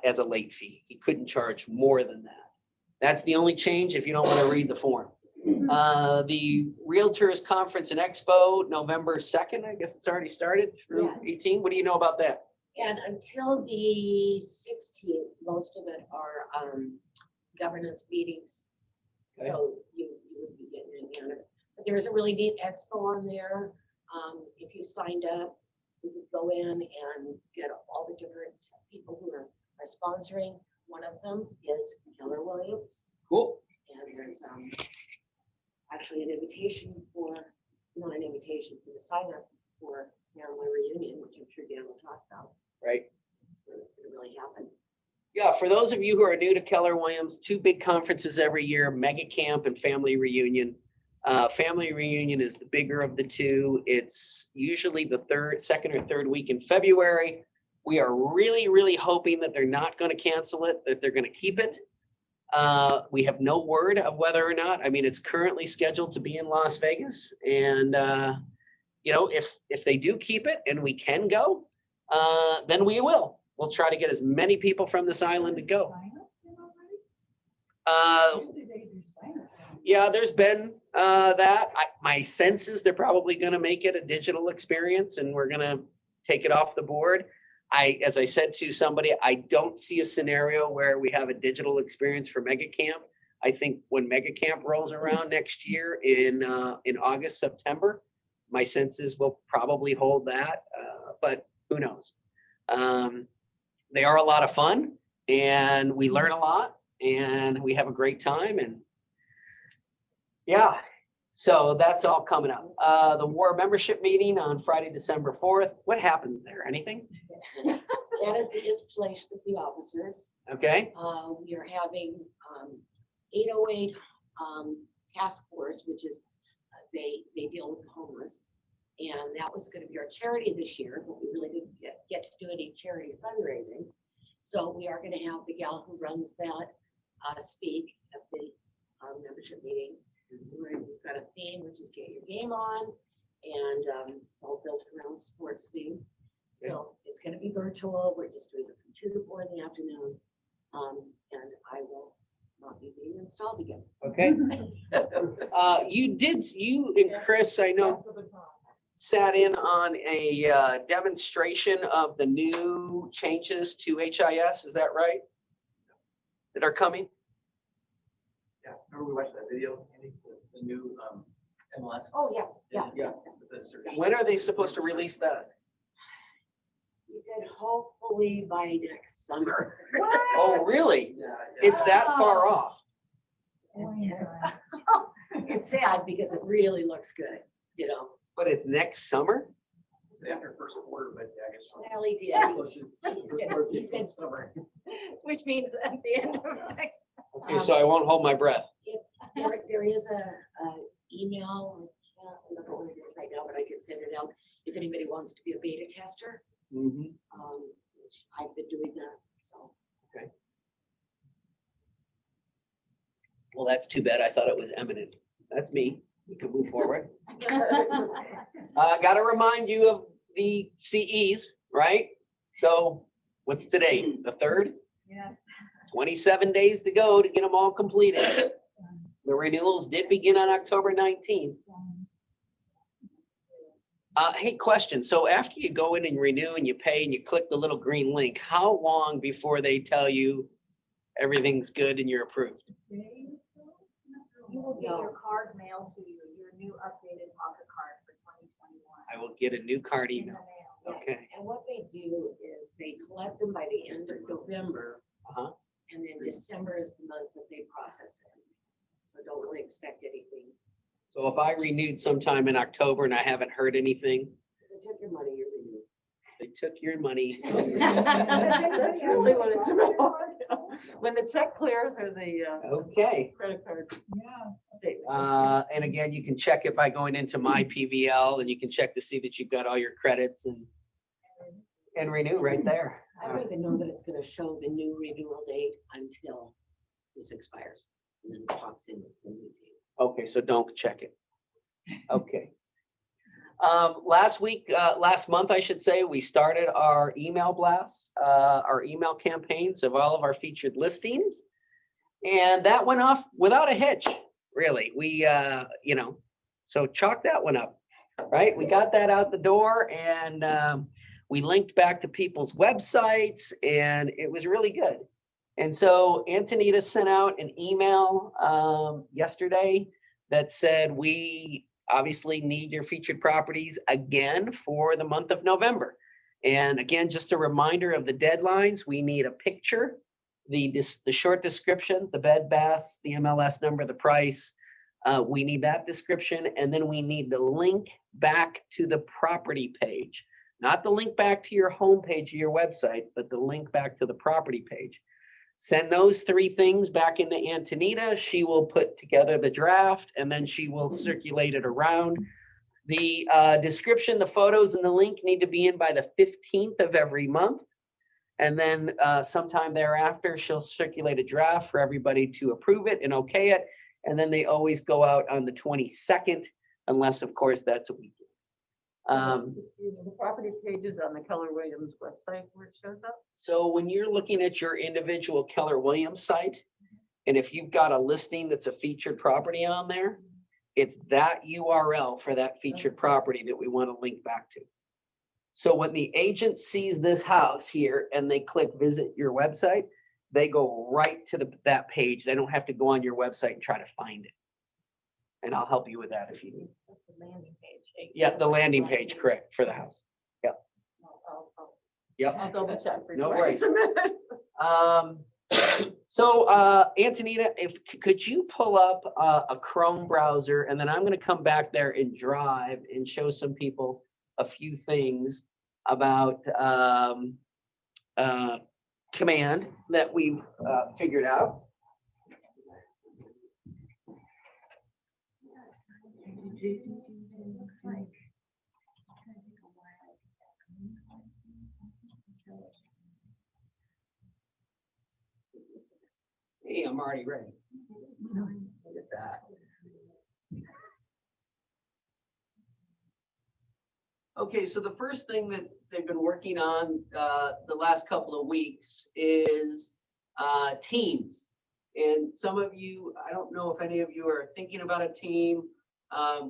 as a late fee. He couldn't charge more than that. That's the only change if you don't want to read the form. The Realtors Conference and Expo, November 2nd, I guess it's already started through 18. What do you know about that?
And until the 16th, most of it are governance meetings.
Okay.
So you would be getting in on it. But there's a really neat expo on there. If you signed up, you could go in and get all the different people who are sponsoring. One of them is Keller Williams.
Cool.
And there's actually an invitation for, not an invitation, for the sign up for family reunion, which I'm sure Dan will talk about.
Right.
It's going to really happen.
Yeah, for those of you who are new to Keller Williams, two big conferences every year, Mega Camp and Family Reunion. Family Reunion is the bigger of the two. It's usually the second or third week in February. We are really, really hoping that they're not going to cancel it, that they're going to keep it. We have no word of whether or not. I mean, it's currently scheduled to be in Las Vegas. And, if they do keep it and we can go, then we will. We'll try to get as many people from this island to go. Yeah, there's been that. My sense is they're probably going to make it a digital experience and we're going to take it off the board. As I said to somebody, I don't see a scenario where we have a digital experience for Mega Camp. I think when Mega Camp rolls around next year in August, September, my sense is we'll probably hold that, but who knows? They are a lot of fun and we learn a lot and we have a great time and yeah, so that's all coming up. The war membership meeting on Friday, December 4th. What happens there? Anything?
That is the installation of the officers.
Okay.
We are having 808 task force, which is they deal with the homeless. And that was going to be our charity this year, but we really didn't get to do any charity fundraising. So we are going to have the gal who runs that speak at the membership meeting. We've got a theme, which is get your game on, and it's all built around sports theme. So it's going to be virtual. We're just doing a computer board in the afternoon, and I will not be being installed again.
Okay. You and Chris, I know, sat in on a demonstration of the new changes to HIS. Is that right? That are coming?
Yeah, remember we watched that video, Andy, the new MLS?
Oh, yeah.
Yeah.
With the search.
When are they supposed to release that?
He said hopefully by next summer.
Oh, really?
Yeah,
It's that far off.
It's sad because it really looks good, you know.
But it's next summer?
It's after first quarter, but yeah, I guess.
Well, he did. He said
summer.
Which means at the end of the.
Okay, so I won't hold my breath.
There is a email, I don't know what it is right now, but I can send it out if anybody wants to be a beta tester.
Mhm.
Which I've been doing that, so.
Well, that's too bad. I thought it was imminent. That's me. We can move forward. Got to remind you of the CEs, right? So what's today? The 3rd?
Yes.
27 days to go to get them all completed. The renewals did begin on October 19th. Hey, question. So after you go in and renew and you pay and you click the little green link, how long before they tell you everything's good and you're approved?
You will get your card mailed to you, your new updated pocket card for 2021.
I will get a new card
In the
email.
mail.
Okay.
And what they do is they collect them by the end of November,
Uh-huh.
and then December is the month that they process it. So don't really expect anything.
So if I renewed sometime in October and I haven't heard anything,
They took your money, you're renewed.
they took your money.
That's really what it's about. When the check clears or the
Okay.
credit card statement.
And again, you can check it by going into my PVL and you can check to see that you've got all your credits and renew right there.
I don't even know that it's gonna show the new renewal date until this expires. And then it pops in with the new date.
Okay, so don't check it. Okay. Last month, I should say, we started our email blasts, our email campaigns of all of our featured listings. And that went off without a hitch, really. We, so chalk that one up, right? We got that out the door and we linked back to people's websites and it was really good. And so Antonita sent out an email yesterday that said, we obviously need your featured properties again for the month of November. And again, just a reminder of the deadlines, we need a picture, the short description, the bed, baths, the MLS number, the price. We need that description, and then we need the link back to the property page. Not the link back to your home page of your website, but the link back to the property page. Send those 3 things back into Antonita. She will put together the draft and then she will circulate it around. The description, the photos and the link need to be in by the 15th of every month. And then sometime thereafter, she'll circulate a draft for everybody to approve it and okay it. And then they always go out on the 22nd, unless of course that's a weekend.
The property pages on the Keller Williams website where it shows up.
So when you're looking at your individual Keller Williams site, and if you've got a listing that's a featured property on there, it's that URL for that featured property that we want to link back to. So when the agent sees this house here and they click visit your website, they go right to that page. They don't have to go on your website and try to find it. And I'll help you with that if you need.
That's the landing page.
Yeah, the landing page, correct, for the house. Yep. Yep.
I'll double check.
No
before I
worries.
submit.
So Antonita, could you pull up a Chrome browser, and then I'm going to come back there and drive and show some people a few things about command that we've figured out. Hey, I'm already ready. Look at that. Okay, so the first thing that they've been working on the last couple of weeks is teams. And some of you, I don't know if any of you are thinking about a team.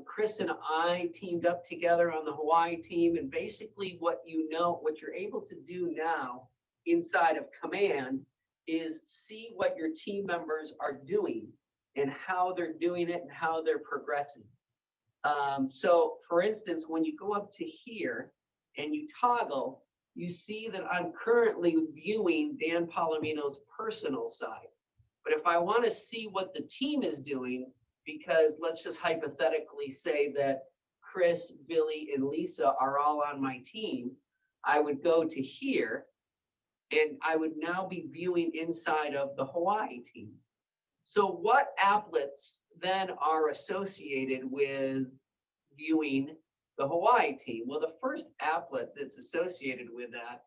Chris and I teamed up together on the Hawaii team, and basically what you're able to do now inside of Command is see what your team members are doing and how they're doing it and how they're progressing. So for instance, when you go up to here and you toggle, you see that I'm currently viewing Dan Palomino's personal side. But if I want to see what the team is doing, because let's just hypothetically say that Chris, Billy, and Lisa are all on my team, I would go to here and I would now be viewing inside of the Hawaii team. So what applets then are associated with viewing the Hawaii team? Well, the first applet that's associated with that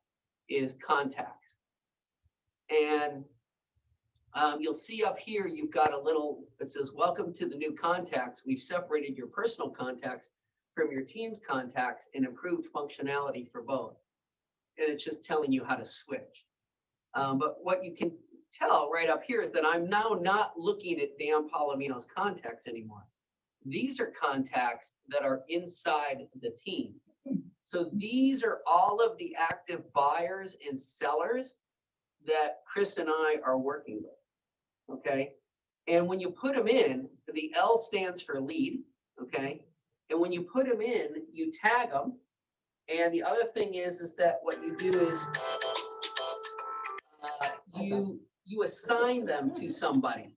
is contacts. And you'll see up here, you've got a little, it says, welcome to the new contacts. We've separated your personal contacts from your team's contacts and improved functionality for both. And it's just telling you how to switch. But what you can tell right up here is that I'm now not looking at Dan Palomino's contacts anymore. These are contacts that are inside the team. So these are all of the active buyers and sellers that Chris and I are working with, okay? And when you put them in, the L stands for lead, okay? And when you put them in, you tag them. And the other thing is that what you do is you assign them to somebody.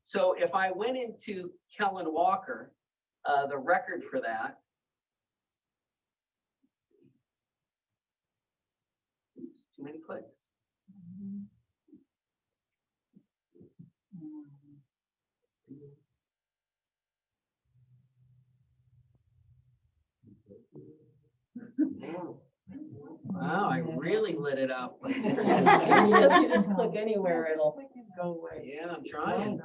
So if I went into Kellen Walker, the record for that, let's see. Oops, too many clicks. Wow, I really lit it up.
If you just click anywhere, it'll go away.
Yeah, I'm trying.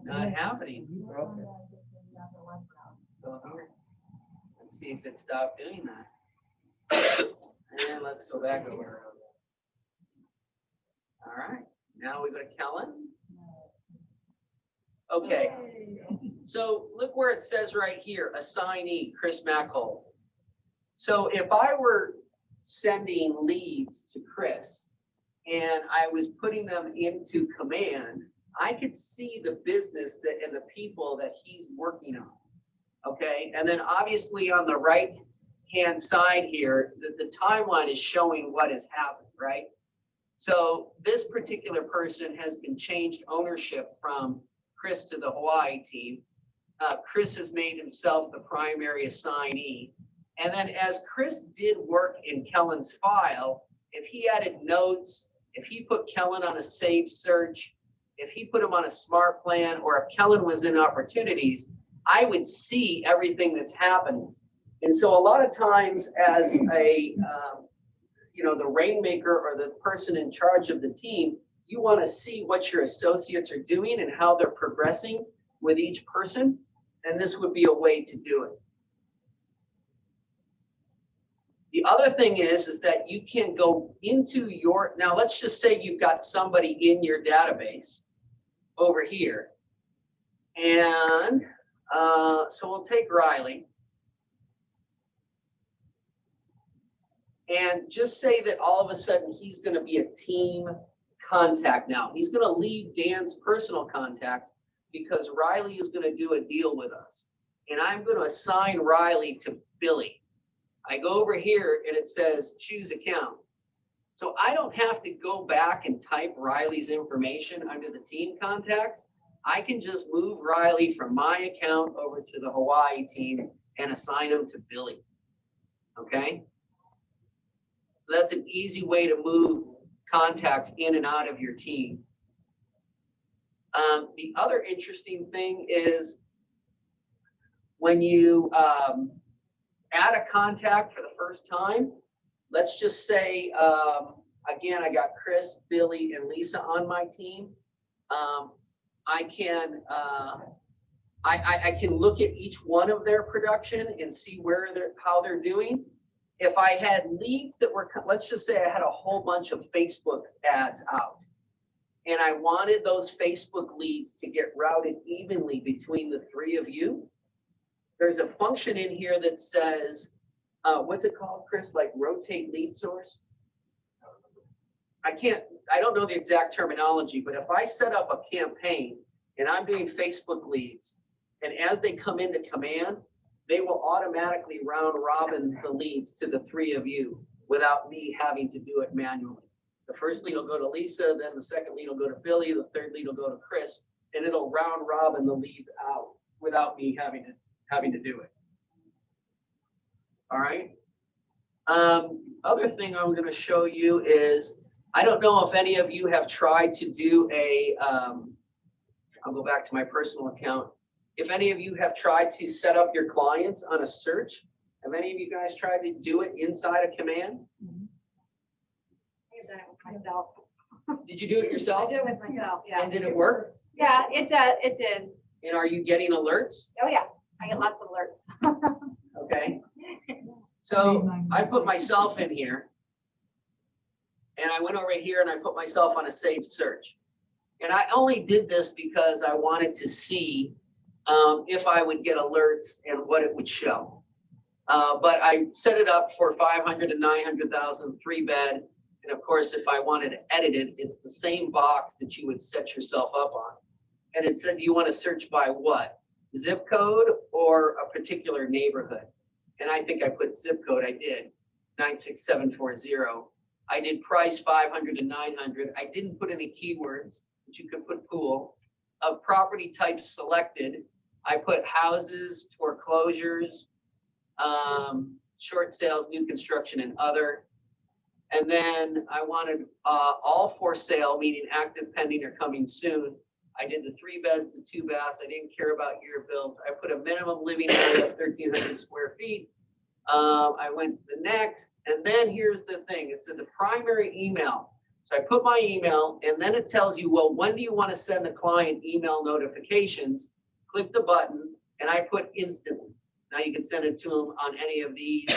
Not happening. Go here. Let's see if it stopped doing that. And let's go back over. All right, now we go to Kellen. Okay, so look where it says right here, assignee, Chris Mackhole. So if I were sending leads to Chris and I was putting them into Command, I could see the business that and the people that he's working on. Okay, and then obviously on the right hand side here, the timeline is showing what has happened, right? So this particular person has been changed ownership from Chris to the Hawaii team. Chris has made himself the primary assignee. And then as Chris did work in Kellen's file, if he added notes if he put Kellen on a saved search, if he put him on a smart plan, or if Kellen was in opportunities, I would see everything that's happening. And so a lot of times as a, the rainmaker or the person in charge of the team, you want to see what your associates are doing and how they're progressing with each person. And this would be a way to do it. The other thing is that you can go into your, now let's just say you've got somebody in your database over here. And so we'll take Riley. And just say that all of a sudden he's going to be a team contact now. He's going to leave Dan's personal contact because Riley is going to do a deal with us. And I'm going to assign Riley to Billy. I go over here and it says choose account. So I don't have to go back and type Riley's information under the team contacts. I can just move Riley from my account over to the Hawaii team and assign him to Billy. Okay? So that's an easy way to move contacts in and out of your team. The other interesting thing is when you add a contact for the first time, let's just say, again, I got Chris, Billy, and Lisa on my team. I can look at each one of their production and see how they're doing. If I had leads that were, let's just say I had a whole bunch of Facebook ads out and I wanted those Facebook leads to get routed evenly between the three of you, there's a function in here that says, what's it called, Chris? Like rotate lead source? I don't know the exact terminology, but if I set up a campaign and I'm doing Facebook leads, and as they come into command, they will automatically round robin the leads to the three of you without me having to do it manually. The first lead will go to Lisa, then the second lead will go to Billy, the third lead will go to Chris, and it'll round robin the leads out without me having to do it. All right. Other thing I'm going to show you is, I don't know if any of you have tried to do I'll go back to my personal account. If any of you have tried to set up your clients on a search, have any of you guys tried to do it inside a command?
I've done it with myself.
Did you do it yourself?
I did it with myself, yeah.
And did it work?
Yeah, it did, it did.
And are you getting alerts?
Oh, yeah, I get lots of alerts.
Okay. So I put myself in here. And I went over here and I put myself on a saved search. And I only did this because I wanted to see if I would get alerts and what it would show. But I set it up for 500 to 900,000 3-bed. And of course, if I wanted to edit it, it's the same box that you would set yourself up on. And it said, do you want to search by what? Zip code or a particular neighborhood? And I think I put zip code, I did, 96740. I did price 500 to 900. I didn't put any keywords, but you could put pool. Of property type selected, I put houses, foreclosures, short sales, new construction, and other. And then I wanted all for sale, meaning active, pending, or coming soon. I did the 3 beds, the 2 baths. I didn't care about year built. I put a minimum living area of 1,300 square feet. I went to the next, and then here's the thing. It said the primary email. So I put my email, and then it tells you, well, when do you want to send the client email notifications? Click the button, and I put instantly. Now you can send it to them on any of these,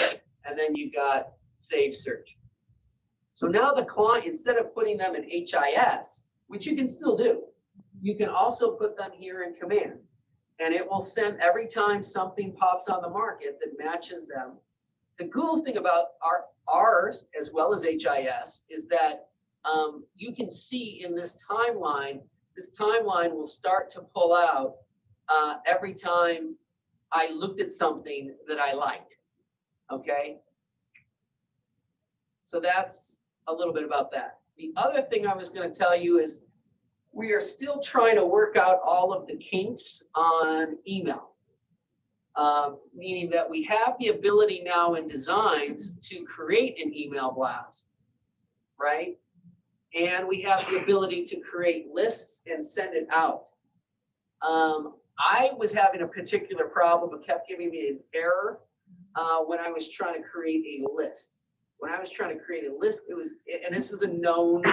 and then you got save search. So now the client, instead of putting them in HIS, which you can still do, you can also put them here in command. And it will send every time something pops on the market that matches them. The cool thing about ours, as well as HIS, is that you can see in this timeline will start to pull out every time I looked at something that I liked, okay? So that's a little bit about that. The other thing I was going to tell you is we are still trying to work out all of the kinks on email, meaning that we have the ability now in designs to create an email blast, right? and we have the ability to create lists and send it out. I was having a particular problem. It kept giving me an error when I was trying to create a list. When I was trying to create a list, it was, and this is a known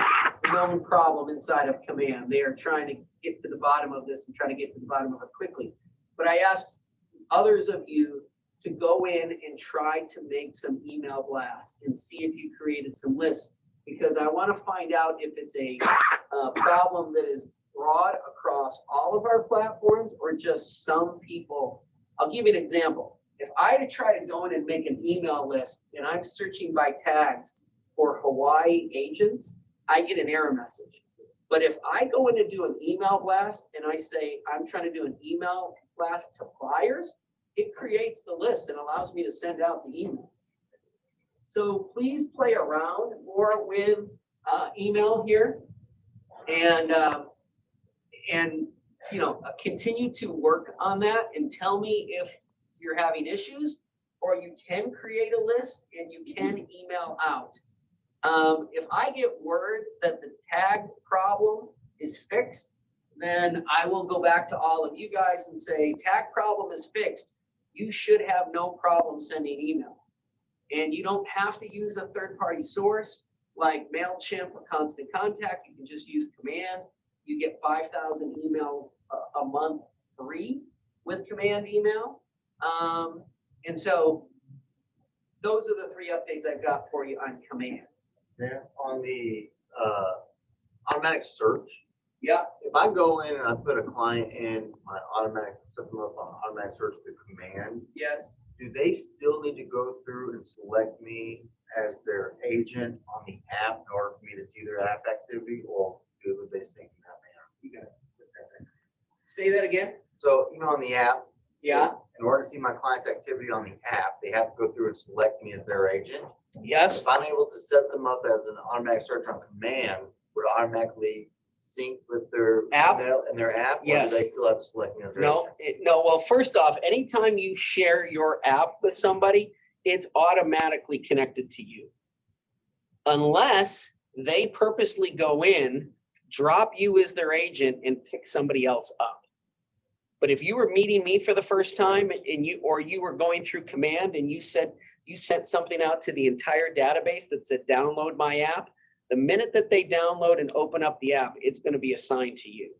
problem inside of Command. They are trying to get to the bottom of this and try to get to the bottom of it quickly. But I asked others of you to go in and try to make some email blasts and see if you created some lists, because I want to find out if it's a problem that is broad across all of our platforms or just some people. I'll give you an example. If I had to try to go in and make an email list and I'm searching by tags for Hawaii agents, I get an error message. But if I go in to do an email blast and I say, I'm trying to do an email blast to buyers, it creates the list and allows me to send out the email. So please play around more with email here and you know, continue to work on that and tell me if you're having issues, or you can create a list and you can email out. If I get word that the tag problem is fixed, then I will go back to all of you guys and say, tag problem is fixed. You should have no problem sending emails. And you don't have to use a third-party source like MailChimp or Constant Contact. You can just use Command. You get 5,000 emails a month free with Command email. And so those are the 3 updates I've got for you on Command.
Yeah, on the automatic search,
Yeah,
if I go in and I put a client in my automatic, set them up on automatic search to Command,
yes.
do they still need to go through and select me as their agent on the app in order for me to see their app activity, or do they sync in that manner?
You got it. Say that again?
So, you know, on the app,
Yeah,
in order to see my client's activity on the app, they have to go through and select me as their agent.
yes.
If I'm able to set them up as an automatic search on Command, would it automatically sync with their
App?
email and their app?
Yes.
Or do they still have to select me as their
No,
agent?
no. Well, first off, anytime you share your app with somebody, it's automatically connected to you. Unless they purposely go in, drop you as their agent and pick somebody else up. But if you were meeting me for the first time and you were going through Command and you sent something out to the entire database that said download my app, the minute that they download and open up the app, it's going to be assigned to you.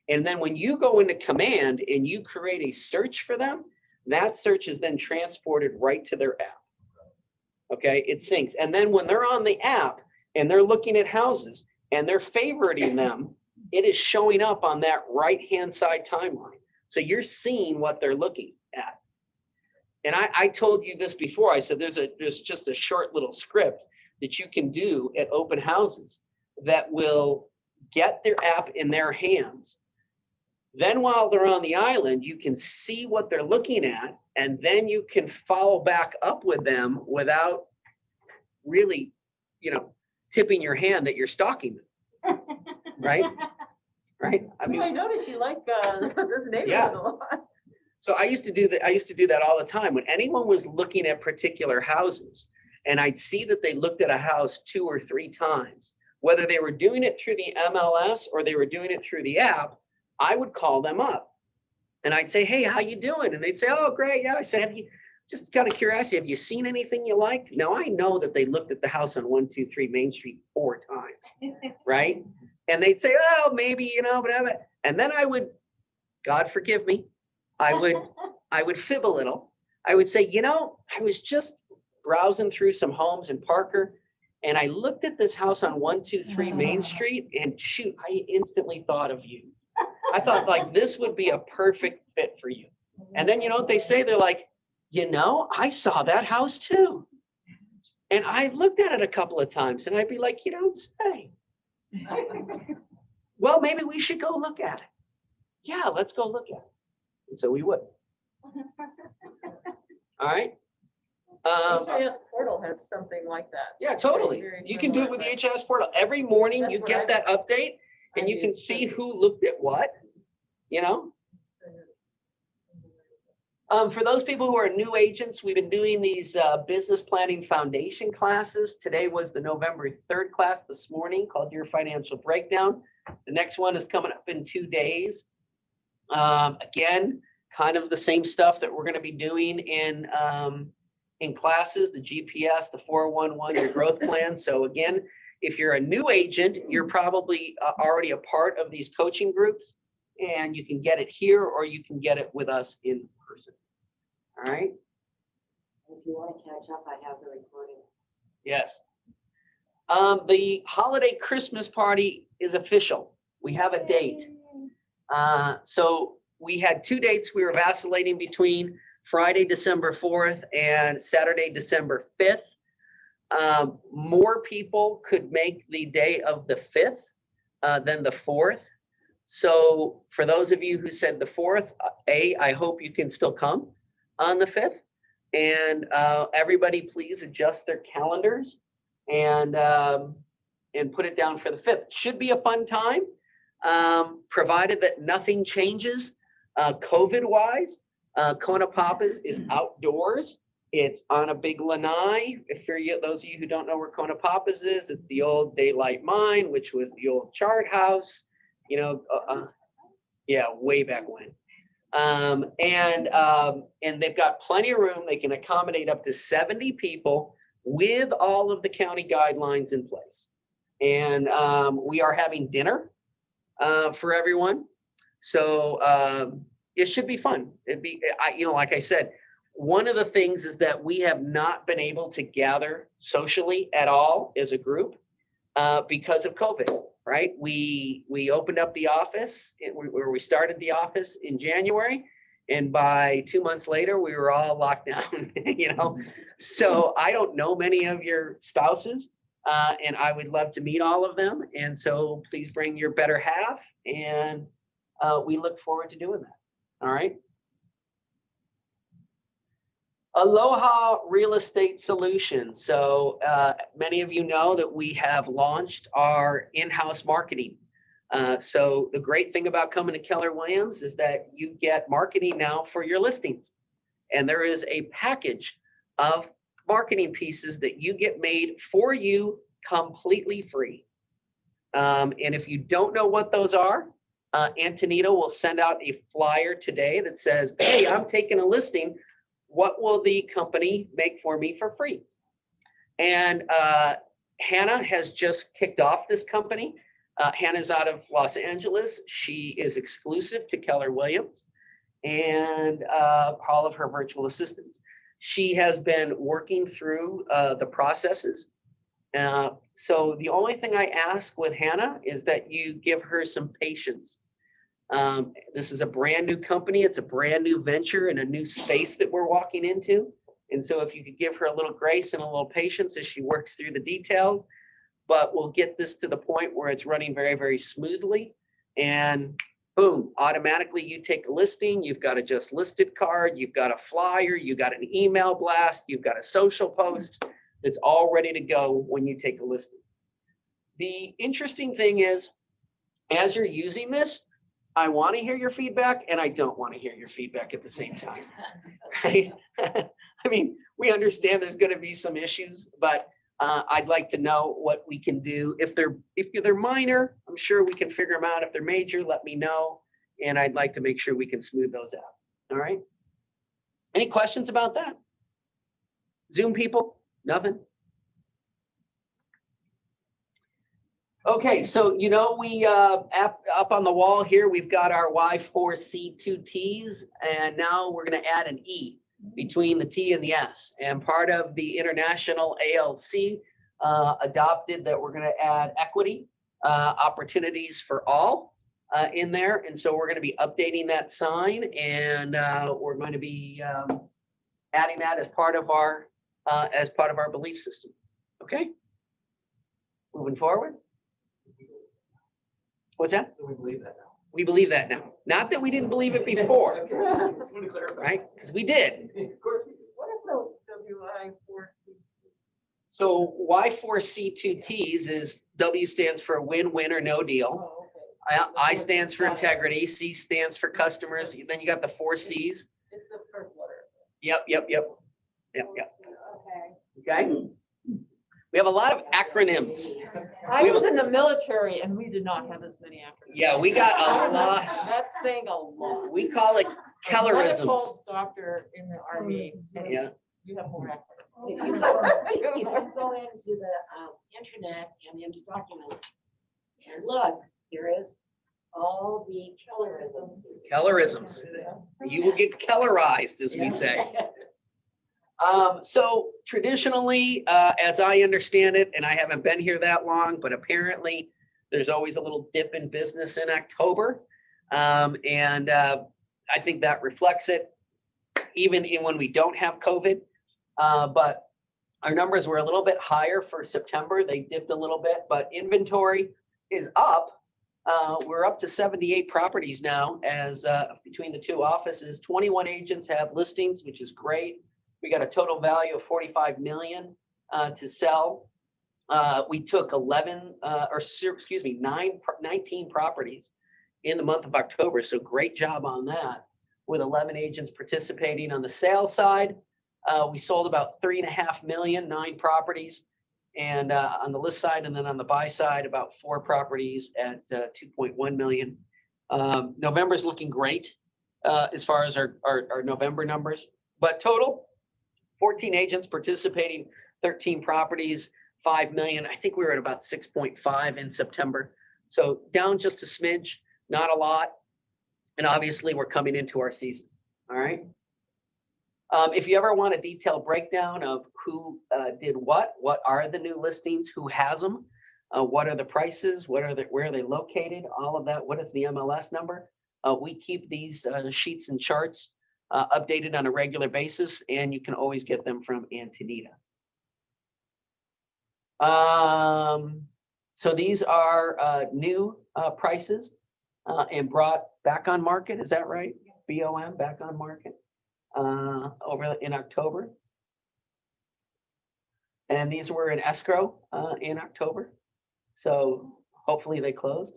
And then when you go into Command and you create a search for them, that search is then transported right to their app. Okay, it syncs. And then when they're on the app and they're looking at houses and they're favoriting them, it is showing up on that right-hand side timeline. So you're seeing what they're looking at. And I told you this before. I said there's just a short little script that you can do at open houses that will get their app in their hands. Then while they're on the island, you can see what they're looking at, and then you can follow back up with them without really, you know, tipping your hand that you're stalking them. Right? Right? I mean,
I noticed you like this neighborhood
Yeah.
a lot.
so I used to do that. I used to do that all the time. When anyone was looking at particular houses and I'd see that they looked at a house 2 or 3 times, whether they were doing it through the MLS or they were doing it through the app, I would call them up and I'd say, hey, how you doing? And they'd say, oh, great. Yeah. I said, have you, just out of curiosity, have you seen anything you like? Now I know that they looked at the house on 123 Main Street 4 times, right? And they'd say, oh, maybe, you know, whatever. And then I would, God forgive me, I would fib a little. I would say, you know, I was just browsing through some homes in Parker and I looked at this house on 123 Main Street and shoot, I instantly thought of you. I thought like this would be a perfect fit for you. And then you know what they say? They're like, you know, I saw that house too. And I looked at it a couple of times and I'd be like, you don't say. Well, maybe we should go look at it. Yeah, let's go look at it. And so we would. All right.
HIS portal has something like that.
Yeah, totally.
Very
You can do it with the HIS portal. Every morning
That's
you
what
get
I-
that update and you can see who looked at what, you know? For those people who are new agents, we've been doing these business planning foundation classes. Today was the November 3rd class this morning called Your Financial Breakdown. The next one is coming up in 2 days. Again, kind of the same stuff that we're going to be doing in classes, the GPS, the 411, your growth plan. So again, if you're a new agent, you're probably already a part of these coaching groups, and you can get it here or you can get it with us in person. All right.
If you want to catch up, I have the recording.
Yes. The holiday Christmas party is official. We have a date. So we had 2 dates we were vacillating between: Friday, December 4th and Saturday, December 5th. More people could make the day of the 5th than the 4th. So for those of you who said the 4th, I hope you can still come on the 5th. And everybody please adjust their calendars and put it down for the 5th. Should be a fun time, provided that nothing changes COVID-wise. Kona Papas is outdoors. It's on a big lanai. If for you, those of you who don't know where Kona Papas is, it's the old Daylight Mine, which was the old chart house. You know, yeah, way back when. And they've got plenty of room. They can accommodate up to 70 people with all of the county guidelines in place. And we are having dinner for everyone. So it should be fun. Like I said, one of the things is that we have not been able to gather socially at all as a group because of COVID, right? We opened up the office where we started the office in January, and by 2 months later, we were all locked down, So I don't know many of your spouses, and I would love to meet all of them. And so please bring your better half, and we look forward to doing that. All right. Aloha Real Estate Solutions. So many of you know that we have launched our in-house marketing. So the great thing about coming to Keller Williams is that you get marketing now for your listings. And there is a package of marketing pieces that you get made for you completely free. And if you don't know what those are, Antonita will send out a flyer today that says, hey, I'm taking a listing. What will the company make for me for free? And Hannah has just kicked off this company. Hannah's out of Los Angeles. She is exclusive to Keller Williams and all of her virtual assistants. She has been working through the processes. So the only thing I ask with Hannah is that you give her some patience. This is a brand new company. It's a brand new venture and a new space that we're walking into. And so if you could give her a little grace and a little patience as she works through the details, but we'll get this to the point where it's running very, very smoothly. And boom, automatically you take a listing, you've got a just listed card, you've got a flyer, you've got an email blast, you've got a social post that's all ready to go when you take a listing. The interesting thing is, as you're using this, I want to hear your feedback and I don't want to hear your feedback at the same time, right? I mean, we understand there's going to be some issues, but I'd like to know what we can do. If they're minor, I'm sure we can figure them out. If they're major, let me know. And I'd like to make sure we can smooth those out. All right. Any questions about that? Zoom people? Nothing? Okay, so we up on the wall here, we've got our Y4C2Ts, and now we're going to add an E between the T and the S. And part of the international ALC adopted that we're going to add equity opportunities for all in there. And so we're going to be updating that sign, and we're going to be adding that as part of our belief system. Okay, moving forward. What's that?
So we believe that now.
We believe that now. Not that we didn't believe it before,
Okay. Just want to clarify.
right? Because we did.
Of course we did.
What is the WI4C?
So Y4C2Ts is W stands for win, win, or no deal.
Oh, okay.
I stands for integrity. C stands for customers. Then you got the 4 Cs.
It's the first one.
Yep.
Okay.
Okay. We have a lot of acronyms.
I was in the military and we did not have as many acronyms.
Yeah, we got a lot.
That's saying a lot.
We call it Kellerisms.
Medical doctor in the army. and
Yeah.
You have more acronyms.
If you go into the internet and into documents, and look, here is all the Kellerisms.
Kellerisms. You will get Kellerized, as we say. So traditionally, as I understand it, and I haven't been here that long, but apparently there's always a little dip in business in October. And I think that reflects it even when we don't have COVID. But our numbers were a little bit higher for September. They dipped a little bit, but inventory is up. We're up to 78 properties now as between the two offices. 21 agents have listings, which is great. We got a total value of 45 million to sell. We took 19 properties in the month of October. So great job on that with 11 agents participating on the sales side. We sold about 3.5 million, 9 properties, and on the list side, and then on the buy side, about 4 properties at 2.1 million. November's looking great as far as our November numbers, but total 14 agents participating, 13 properties, 5 million. I think we were at about 6.5 in September. So down just a smidge, not a lot. And obviously we're coming into our season. All right. If you ever want a detailed breakdown of who did what are the new listings, who has them, what are the prices, where are they located, all of that, what is the MLS number? We keep these sheets and charts updated on a regular basis, and you can always get them from Antonita. So these are new prices and brought back on market. Is that right? BOM back on market over in October. And these were in escrow in October. So hopefully they closed.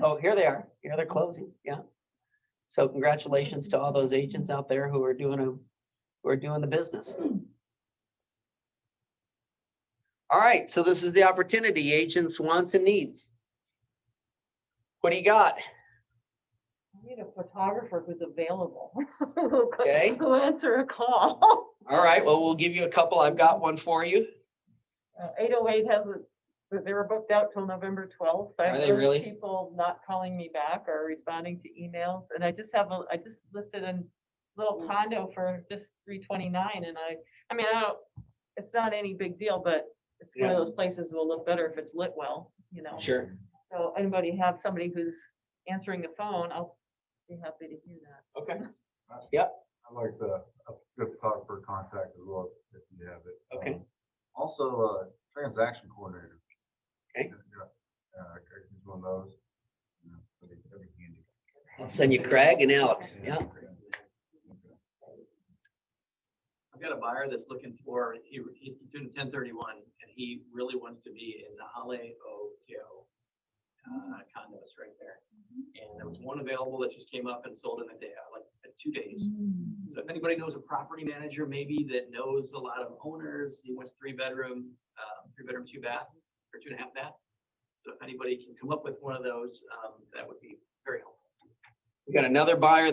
Oh, here they are. Here they're closing. Yeah. So congratulations to all those agents out there who are doing the business. All right, so this is the opportunity, agents' wants and needs. What do you got?
I need a photographer who's available.
Okay.
To answer a call.
All right, well, we'll give you a couple. I've got one for you.
808 hasn't, they were booked out till November 12th.
Are they really?
People not calling me back or responding to emails. And I just listed a little condo for just $329. And I mean, it's not any big deal, but it's one of those places will look better if it's lit well, you know.
Sure.
So anybody have somebody who's answering the phone, I'll be happy to hear that.
Okay. Yep.
I like a good photographer contact as well, if you have it.
Okay.
Also, transaction coordinator.
Okay.
Yeah, I could use one of those. You know, that'd be handy.
I'll send you Craig and Alex. Yeah.
I've got a buyer that's looking for, he's doing 1031 and he really wants to be in the Ale Ojo condos right there. And there was one available that just came up and sold in a day, like 2 days. So if anybody knows a property manager, maybe that knows a lot of owners, he wants 3-bedroom, 2 bath or 2.5 bath. So if anybody can come up with one of those, that would be very helpful.
We got another buyer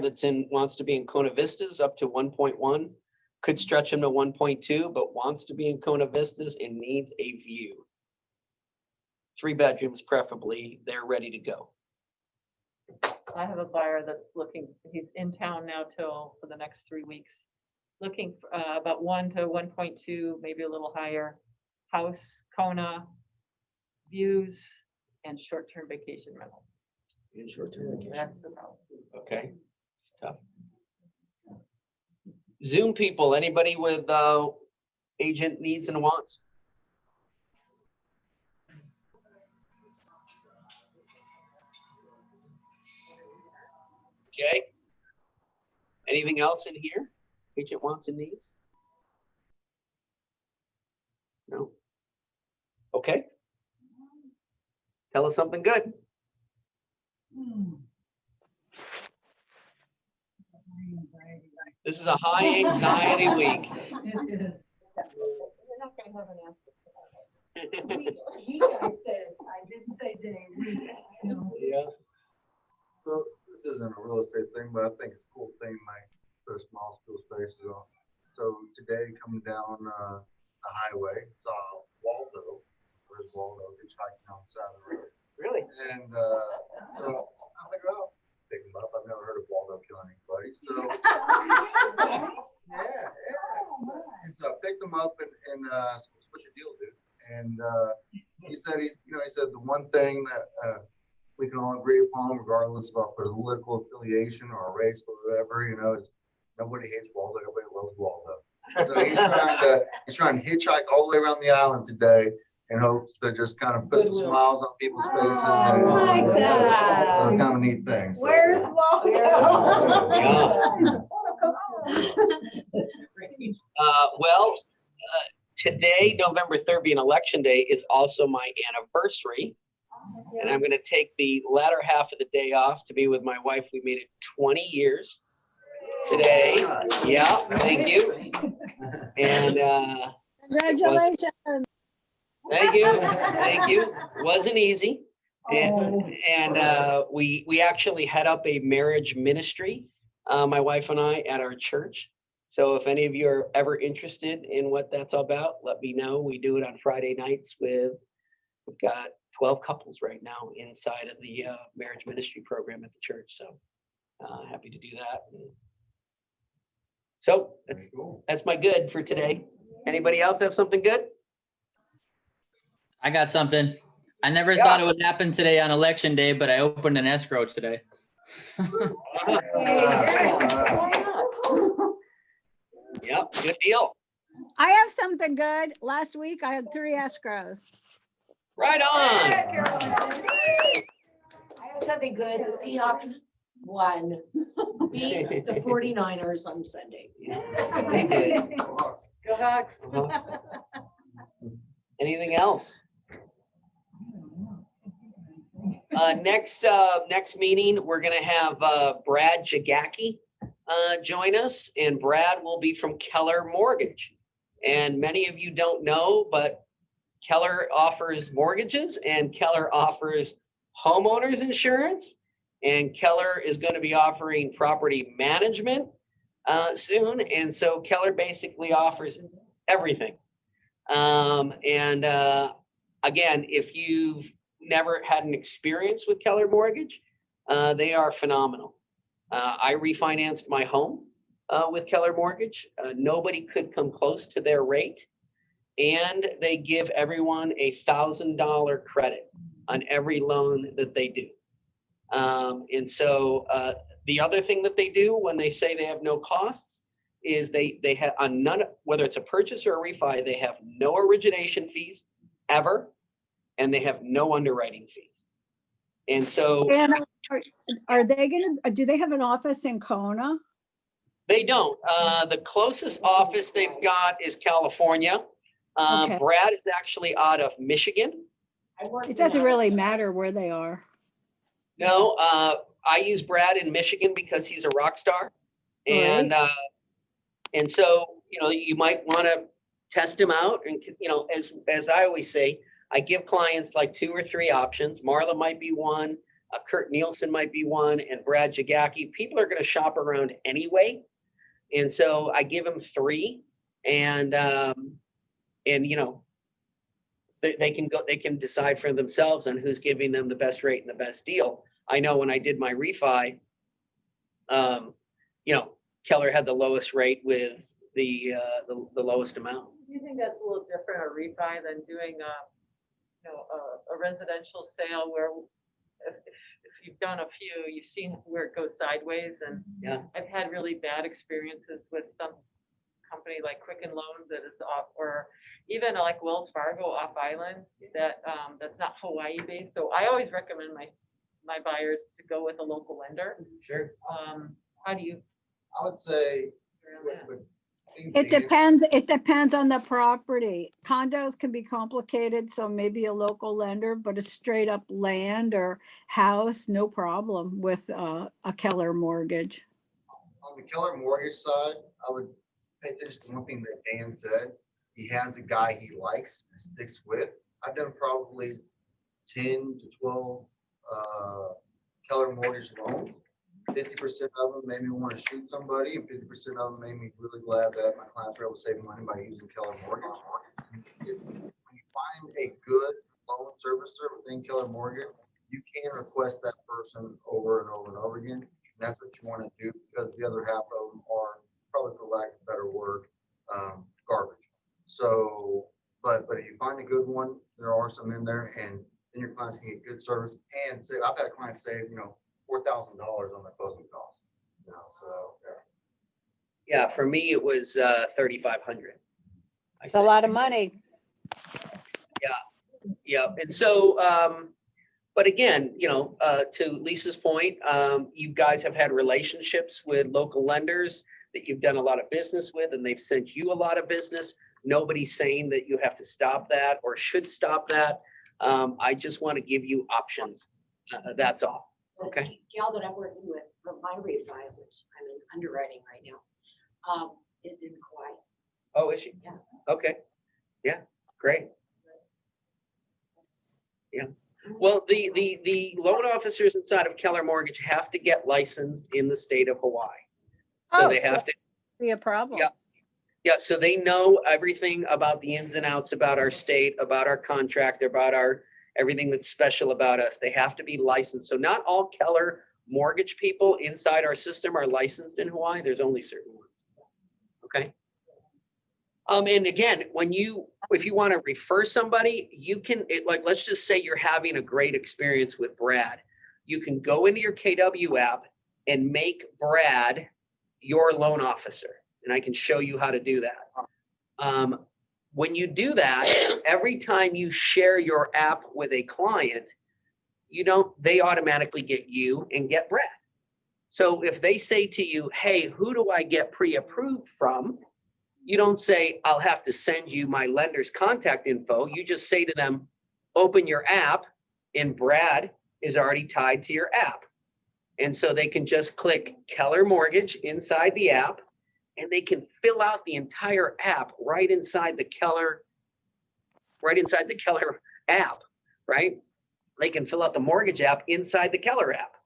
wants to be in Kona Vistas up to 1.1. Could stretch him to 1.2, but wants to be in Kona Vistas and needs a view. 3 bedrooms preferably. They're ready to go.
I have a buyer that's looking, he's in town now for the next 3 weeks. Looking for about 1 to 1.2, maybe a little higher. House, Kona, views, and short-term vacation rental.
In short-term vacation.
That's the problem.
Okay. Tough. Zoom people, anybody with agent needs and wants? Okay. Anything else in here? Agent wants and needs? No. Okay. Tell us something good. This is a high anxiety week.
We're not gonna have an answer.
He, I said, I didn't say Dave.
Yeah.
So this isn't a real estate thing, but I think it's a cool thing, like put a small school spaces on. So today coming down the highway, saw Waldo. Where's Waldo? Hitchhiking on the side of the road.
Really?
And so I'm like, oh, pick him up. I've never heard of Waldo killing anybody. So yeah. And so I picked him up and what's your deal, dude? And he said he said the one thing that we can all agree upon, regardless of our political affiliation or race or whatever, is nobody hates Waldo, everybody loves Waldo. So he's trying to hitchhike all the way around the island today in hopes to just kind of put some
Goodwill.
smiles on people's faces.
Oh,
And
like
it's
that.
kind of a neat thing. So,
Where's Waldo?
That's great.
Well, today, November 3rd, being election day, is also my anniversary. And I'm going to take the latter half of the day off to be with my wife. We made it 20 years today. Yeah, thank you. And
Congratulations.
thank you. Wasn't easy. And we actually head up a marriage ministry, my wife and I, at our church. So if any of you are ever interested in what that's all about, let me know. We do it on Friday nights we've got 12 couples right now inside of the marriage ministry program at the church. So happy to do that. So that's my good for today. Anybody else have something good?
I got something. I never thought it would happen today on election day, but I opened an escrow today.
Yep, good deal.
I have something good. Last week I had 3 escrows.
Right on.
I have something good. The Seahawks won. Beat the 49ers on Sunday.
They did.
Go Hawks.
Anything else? Next meeting, we're gonna have Brad Jagacki join us, and Brad will be from Keller Mortgage. And many of you don't know, but Keller offers mortgages and Keller offers homeowners insurance, and Keller is going to be offering property management soon. And so Keller basically offers everything. Again, if you've never had an experience with Keller Mortgage, they are phenomenal. I refinanced my home with Keller Mortgage. Nobody could come close to their rate. And they give everyone $1,000 credit on every loan that they do. And so the other thing that they do when they say they have no costs is they have on none, whether it's a purchase or a refi, they have no origination fees ever, and they have no underwriting fees. And so
And are they do they have an office in Kona?
they don't. The closest office they've got is California.
Okay.
Brad is actually out of Michigan.
It doesn't really matter where they are.
No, I use Brad in Michigan because he's a rock star. And so, you might want to test him out. And, as I always say, I give clients like 2 or 3 options. Marla might be one, Kurt Nielsen might be one, and Brad Jagacki. People are going to shop around anyway. And so I give them 3, and they can decide for themselves on who's giving them the best rate and the best deal. I know when I did my refi, Keller had the lowest rate with the lowest amount.
Do you think that's a little different, a refi, than doing a residential sale where if you've done a few, you've seen where it goes sideways? And
Yeah.
I've had really bad experiences with some company like Quicken Loans that is off, or even like Wells Fargo off island that's not Hawaii based. So I always recommend my buyers to go with a local lender.
Sure.
How do you?
I would say.
It depends on the property. Condos can be complicated, so maybe a local lender, but a straight up land or house, no problem with a Keller Mortgage.
On the Keller Mortgage side, I would pay attention to one thing that Dan said. He has a guy he likes and sticks with. I've done probably 10 to 12 Keller Mortgage loans. 50% of them made me want to shoot somebody, and 50% of them made me really glad that my clients were able to save money by using Keller Mortgage. When you find a good loan servicer within Keller Mortgage, you can request that person over and over and over again. And that's what you want to do, because the other half of them are, probably for lack of a better word, garbage. So, but if you find a good one, there are some in there, and then your clients can get good service and save. I've had clients save, $4,000 on their closing costs. So
Yeah, for me, it was 3,500.
It's a lot of money.
Yeah, and so, but again, to Lisa's point, you guys have had relationships with local lenders that you've done a lot of business with, and they've sent you a lot of business. Nobody's saying that you have to stop that or should stop that. I just want to give you options. That's all. Okay.
The gal that I'm working with from my refi, which I'm in underwriting right now, is in Kauai.
Oh, is she?
Yeah.
Okay. Yeah, great. Yeah. Well, the loan officers inside of Keller Mortgage have to get licensed in the state of Hawaii. So
Oh,
they
so-
have to.
Be a problem.
Yeah. Yeah, so they know everything about the ins and outs about our state, about our contract, about everything that's special about us. They have to be licensed. So not all Keller Mortgage people inside our system are licensed in Hawaii. There's only certain ones. Okay. And again, if you want to refer somebody, you can, let's just say you're having a great experience with Brad. You can go into your KW app and make Brad your loan officer. And I can show you how to do that. When you do that, every time you share your app with a client, they automatically get you and get Brad. So if they say to you, hey, who do I get pre-approved from? You don't say, I'll have to send you my lender's contact info. You just say to them, open your app, and Brad is already tied to your app. And so they can just click Keller Mortgage inside the app, and they can fill out the entire app right inside the Keller app, right? They can fill out the mortgage app inside the Keller app,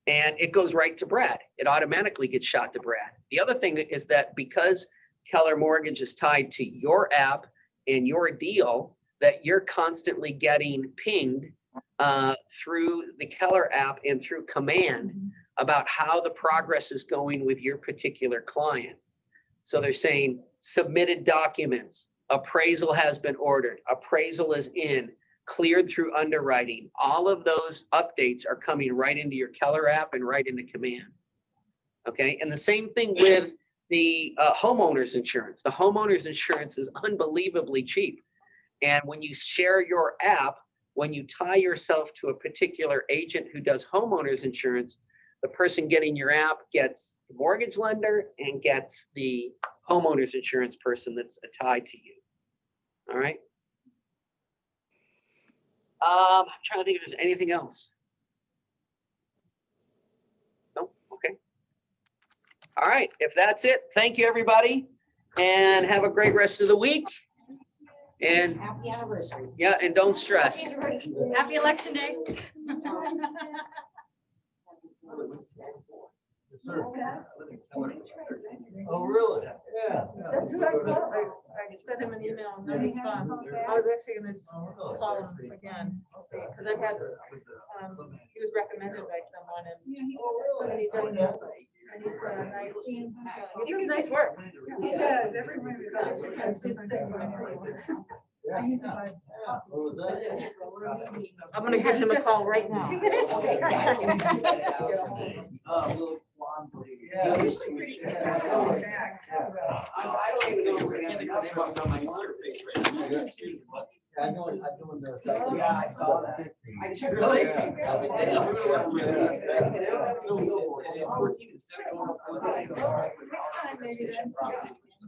and it goes right to Brad. It automatically gets shot to Brad. The other thing is that because Keller Mortgage is tied to your app and your deal, that you're constantly getting pinged through the Keller app and through Command about how the progress is going with your particular client. So they're saying submitted documents, appraisal has been ordered, appraisal is in, cleared through underwriting. All of those updates are coming right into your Keller app and right into Command. Okay, and the same thing with the homeowner's insurance. The homeowner's insurance is unbelievably cheap. And when you share your app, when you tie yourself to a particular agent who does homeowner's insurance, the person getting your app gets the mortgage lender and gets the homeowner's insurance person that's tied to you. All right. I'm trying to think if there's anything else. No? Okay. All right. If that's it, thank you, everybody, and have a great rest of the week. And
Happy anniversary.
yeah, and don't stress.
Happy Election Day.
Oh, really? Yeah.
That's who I called. I sent him an email and no response. I was actually gonna just call him again, because I had, he was recommended by someone and. And he's done, and he's nice, he does nice work. He does, everybody does. I'm gonna give him a call right now.
I don't even know where to get on my surface right now. I'm doing this. Yeah, I saw that. I should really. So, 14 and 7.